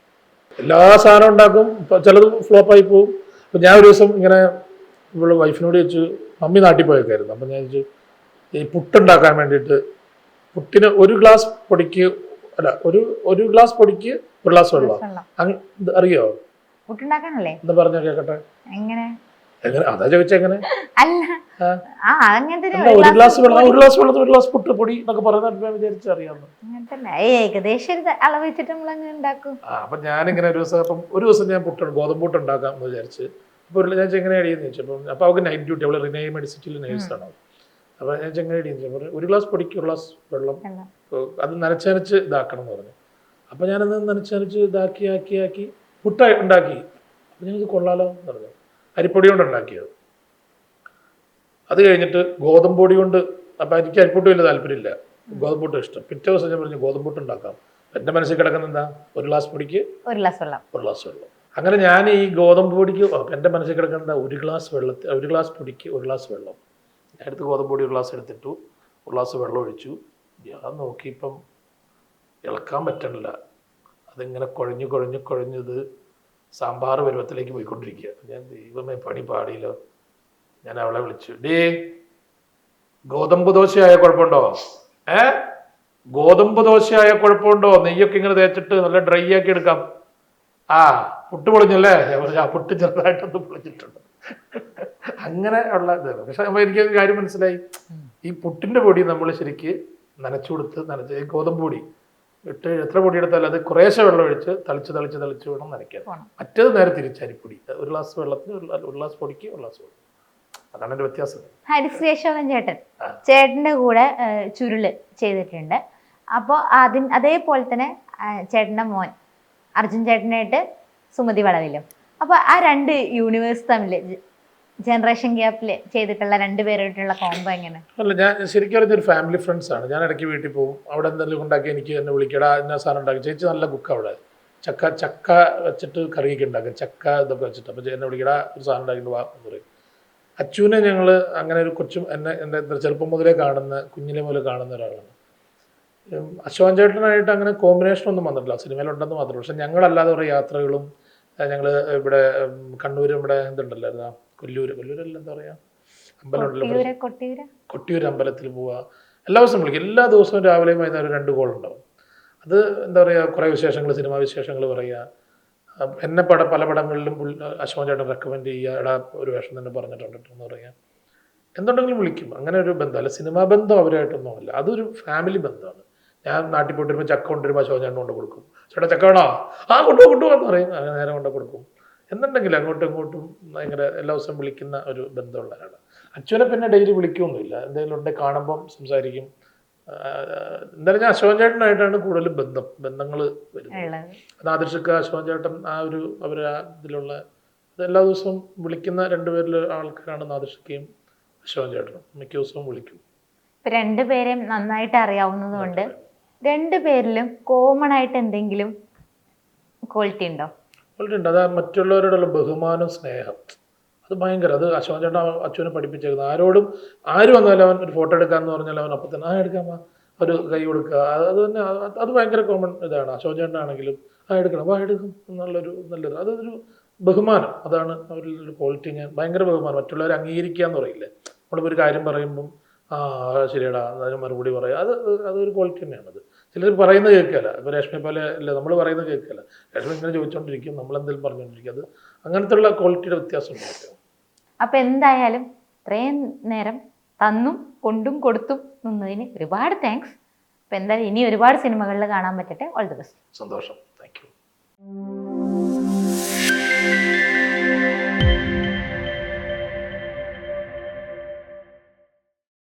എല്ലാ സാധനവും ഉണ്ടാക്കും. ചിലത് ഫ്ലോപ്പായി പോകും. അപ്പം ഞാൻ ഒരു ദിവസം ഇങ്ങനെ ഇവിടെ വൈഫിനോട് ചോദിച്ചു, മമ്മി നാട്ടിൽ പോയേക്കായിരുന്നു. അപ്പം ഞാൻ ചോദിച്ചു, ഈ പുട്ടുണ്ടാക്കാൻ വേണ്ടിയിട്ട് പുട്ടിന് ഒരു ഗ്ലാസ് പൊടിക്ക് ഒരു ഗ്ലാസ് പൊടിക്ക് ഒരു ഗ്ലാസ് വെള്ളം. അറിയോ? എന്താ പറഞ്ഞ കേക്കട്ടെ. എങ്ങനെ? അതാ ചോദിച്ചെങ്ങനെ? ഒരു ഗ്ലാസ് വെള്ളം ഒരു ഗ്ലാസ് പുട്ട് പൊടി എന്നൊക്കെ പറയുന്ന വിചാരിച്ചു അറിയാമോ? അപ്പൊ ഞാനിങ്ങനെ ഒരു ദിവസം ഞാൻ ഗോതമ്പൂട്ട് ഉണ്ടാക്കാം എന്ന് വിചാരിച്ച്. അപ്പൊ ഞാൻ എങ്ങനെ അടിയെന്ന് ചോദിച്ചപ്പോൾ, അപ്പൊ അവർക്ക് നൈറ്റ് ഡ്യൂട്ടി, അവള് റിനൈ മെഡിസിറ്റിയിൽ നേഴ്സാണ്. അപ്പൊ ഞാൻ എങ്ങനെ അടിയെന്ന് ഒരു ഗ്ലാസ് പൊടിക്ക് ഒരു ഗ്ലാസ് വെള്ളം, അത് നനച്ചനച്ച് ഇതാക്കണം എന്ന് പറഞ്ഞു. അപ്പൊ ഞാനത് നനച്ചനച്ച് ആക്കി പുട്ട ഉണ്ടാക്കി. അപ്പൊ ഞാനിത് കൊള്ളാലോ എന്ന് പറഞ്ഞു. അരിപ്പൊടി കൊണ്ട് ഉണ്ടാക്കിയത്. അത് കഴിഞ്ഞിട്ട് ഗോതമ്പൊടി കൊണ്ട്, അപ്പം എനിക്ക് അരിപ്പൊട്ടി വലിയ താല്പര്യമില്ല, ഗോതമ്പൂട്ട് ഇഷ്ടം. പിറ്റേ ദിവസം ഞാൻ പറഞ്ഞു ഗോതമ്പൂട്ട് ഉണ്ടാക്കാം. എൻ്റെ മനസ്സിൽ കിടക്കുന്ന എന്താ, ഒരു ഗ്ലാസ് പൊടിക്ക് ഒരു ഗ്ലാസ് വെള്ളം. അങ്ങനെ ഞാൻ ഈ ഗോതമ്പ് പൊടിക്ക് എൻ്റെ മനസ്സിൽ കിടക്കുന്ന ഒരു ഗ്ലാസ് പൊടിക്ക് ഒരു ഗ്ലാസ് വെള്ളം. ഞാൻ എടുത്ത് ഗോതമ്പൊടി ഒരു ഗ്ലാസ് എടുത്തിട്ടു, ഒരു ഗ്ലാസ് വെള്ളം ഒഴിച്ചു. ഞാൻ നോക്കിയപ്പം ഇളക്കാൻ പറ്റണില്ല. അതിങ്ങനെ കുഴഞ്ഞത് സാമ്പാർ പരുവത്തിലേക്ക് പോയിക്കൊണ്ടിരിക്കുക. ഞാൻ ദൈവമേ പണി പാടിയില്ലോ. ഞാൻ അവളെ വിളിച്ചു, ഗോതമ്പ് ദോശയായ കുഴപ്പമുണ്ടോ? ഗോതമ്പ് ദോശയായ കുഴപ്പമുണ്ടോ? നെയ്യൊക്കെ ഇങ്ങനെ തേച്ചിട്ട് നല്ല ഡ്രൈ ആക്കി എടുക്കാം. പുട്ട് പൊളിഞ്ഞല്ലേ? പുട്ട് ചെറുതായിട്ടൊന്ന് പൊളിച്ചിട്ടുണ്ട്. അങ്ങനെ ഉള്ള ഇതാണ്. പക്ഷെ എനിക്ക് കാര്യം മനസ്സിലായി, ഈ പുട്ടിന്റെ പൊടി നമ്മൾ ശരിക്ക് നനച്ചു കൊടുത്ത് ഗോതമ്പ് പൊടി ഇട്ട് എത്ര പൊടി എടുത്താലും അത് കുറേശ്ശെ വെള്ളം ഒഴിച്ച് തളിച്ച് വേണം നനയ്ക്കാൻ. മറ്റേത് നേരെ തിരിച്ച് അരിപ്പൊടി, ഒരു ഗ്ലാസ് വെള്ളത്തിന് ഒരു ഗ്ലാസ് പൊടിക്ക് ഒരു ഗ്ലാസ് വെള്ളം. അതാണ് എൻ്റെ വ്യത്യാസം. ഹരിശ്രീശോഭൻ ചേട്ടന്റെ കൂടെ ചുരുള് ചെയ്തിട്ടുണ്ട്. അപ്പോൾ അതേപോലെ തന്നെ ചേട്ടന്റെ മോൻ അർജുൻ ചേട്ടനായിട്ട് സുമതി വളവിലും. അപ്പോൾ ആ രണ്ട് യൂണിവേഴ്സ് തമ്മിൽ ജനറേഷൻ ഗ്യാപ്പിൽ ചെയ്തിട്ടുള്ള രണ്ടുപേരായിട്ടുള്ള കോംബോ എങ്ങനെ? അല്ല, ഞാൻ ശരിക്കും പറഞ്ഞൊരു ഫാമിലി ഫ്രണ്ട്സ് ആണ്. ഞാൻ ഇടയ്ക്ക് വീട്ടിൽ പോകും, അവിടെ എന്തെങ്കിലും ഉണ്ടാക്കി എനിക്ക് എന്നെ വിളിക്കടാ, എന്നാ സാധനം ഉണ്ടാക്കി. ചേച്ചി നല്ല കുക്ക് അവിടെ. ചക്ക വെച്ചിട്ട് കറിയൊക്കെ ഉണ്ടാക്കും, ചക്ക ഇതൊക്കെ വെച്ചിട്ട്. അപ്പോൾ എന്നെ വിളിക്കടാ, ഒരു സാധനം ഉണ്ടാക്കിയിട്ട് വാ എന്ന് പറയും. അച്ചുവിനെ ഞങ്ങൾ അങ്ങനെ ഒരു കൊച്ചും എൻ്റെ ചെറുപ്പം മുതലേ കുഞ്ഞിലെ മുതലേ കാണുന്ന ഒരാളാണ്. അശോകൻ ചേട്ടനായിട്ട് അങ്ങനെ കോമ്പിനേഷൻ ഒന്നും വന്നിട്ടില്ല, സിനിമയിലുണ്ടെന്ന് മാത്രമേ. പക്ഷെ ഞങ്ങളല്ലാതെ കുറേ യാത്രകളും, ഞങ്ങൾ ഇവിടെ കണ്ണൂർ ഇവിടെ എന്തുണ്ടല്ലോ, കൊല്ലൂരല്ല എന്താ പറയുക, അമ്പലമുണ്ടല്ലോ, കൊട്ടിയൂർ അമ്പലത്തിൽ പോവുക. എല്ലാ ദിവസവും വിളിക്കും. എല്ലാ ദിവസവും രാവിലെയും വൈകുന്നേരം 2 കോൾ ഉണ്ടാവും. അത് എന്താ പറയുക, കുറേ വിശേഷങ്ങൾ, സിനിമാ വിശേഷങ്ങൾ പറയുക. എന്നെ പല പടങ്ങളിലും അശോകൻ ചേട്ടൻ റെക്കമെൻഡ് ചെയ്യുക, എടാ ഒരു വേഷം തന്നെ പറഞ്ഞിട്ടുണ്ട് എന്ന് പറയുക. എന്തുണ്ടെങ്കിലും വിളിക്കും. അങ്ങനെ ഒരു ബന്ധം അല്ല, സിനിമാ ബന്ധം അവരായിട്ടൊന്നും അല്ല, അതൊരു ഫാമിലി ബന്ധമാണ്. ഞാൻ നാട്ടിൽ പോയിട്ട് വരുമ്പോൾ ചക്ക കൊണ്ടുവരുമ്പോൾ അശോകൻ ചേട്ടൻ കൊണ്ട് കൊടുക്കും. ചേട്ടാ ചക്ക വേണോ? കൊണ്ടുപോകാന്ന് പറയും. അങ്ങനെ നേരം കൊണ്ട് കൊടുക്കും. എന്നുണ്ടെങ്കിൽ അങ്ങോട്ടും ഇങ്ങോട്ടും ഭയങ്കര എല്ലാ ദിവസവും വിളിക്കുന്ന ഒരു ബന്ധമുള്ളതാണ്. അച്ഛനെ പിന്നെ ഡെയിലി വിളിക്കുകയൊന്നുമില്ല, എന്തെങ്കിലും ഉണ്ടെങ്കിൽ കാണുമ്പം സംസാരിക്കും. എന്തായാലും ഞാൻ അശോകൻ ചേട്ടനായിട്ടാണ് കൂടുതൽ ബന്ധങ്ങൾ വരുന്നത്. നാദിർഷക്ക് അശോകൻ ചേട്ടൻ ഇതിലുള്ള എല്ലാ ദിവസവും വിളിക്കുന്ന 2 പേരിൽ ആൾക്കാരാണ് നാദിർഷക്കയും അശോകൻ ചേട്ടനും. മിക്ക ദിവസവും വിളിക്കും. രണ്ടുപേരെയും നന്നായിട്ട് അറിയാവുന്നത് കൊണ്ട് 2 പേരിലും കോമൺ ആയിട്ട് എന്തെങ്കിലും ക്വാളിറ്റി ഉണ്ടോ? ക്വാളിറ്റി ഉണ്ട്. അതാ മറ്റുള്ളവരോടുള്ള ബഹുമാനം, സ്നേഹം. അത് ഭയങ്കര, അത് അശോകൻ ചേട്ടൻ അച്ഛനെ പഠിപ്പിച്ചേക്കുന്നത്. ആര് വന്നാലും അവൻ ഒരു ഫോട്ടോ എടുക്കാന്ന് പറഞ്ഞാൽ അവൻ അപ്പം തന്നെ എടുക്കാമ, ഒരു കൈ കൊടുക്കുക. അത് തന്നെ അത് ഭയങ്കര കോമൺ ഇതാണ്. അശോകൻ ചേട്ടനാണെങ്കിലും എടുക്കണം, എടുക്കും എന്നുള്ളൊരു നല്ലത്, അതൊരു ബഹുമാനം. അതാണ് അവരിൽ ഒരു ക്വാളിറ്റി. ഞാൻ ഭയങ്കര ബഹുമാനം. മറ്റുള്ളവരെ അംഗീകരിക്കുക എന്ന് പറയില്ലേ, നമ്മളിപ്പോൾ ഒരു കാര്യം പറയുമ്പം ശരിയടാ അതിന് മറുപടി പറയുക, അതൊരു ക്വാളിറ്റി തന്നെയാണത്. ചിലർ പറയുന്നത് കേൾക്കില്ല. ഇപ്പോൾ രേഷ്മയെ പോലെ അല്ല, നമ്മൾ പറയുന്നത് കേൾക്കില്ല. രേഷ്മ ഇങ്ങനെ ചോദിച്ചുകൊണ്ടിരിക്കും, നമ്മളെന്തെങ്കിലും പറഞ്ഞുകൊണ്ടിരിക്കും. അത് അങ്ങനത്തെ ഉള്ള ക്വാളിറ്റിയുടെ വ്യത്യാസമുണ്ട്. അപ്പൊ എന്തായാലും ഇത്രയും നേരം തന്നും കൊണ്ടും കൊടുത്തും നിന്നതിന് ഒരുപാട് താങ്ക്സ്. അപ്പൊ എന്തായാലും ഇനി ഒരുപാട് സിനിമകളിൽ കാണാൻ പറ്റട്ടെ. All the best. സന്തോഷം. Thank U.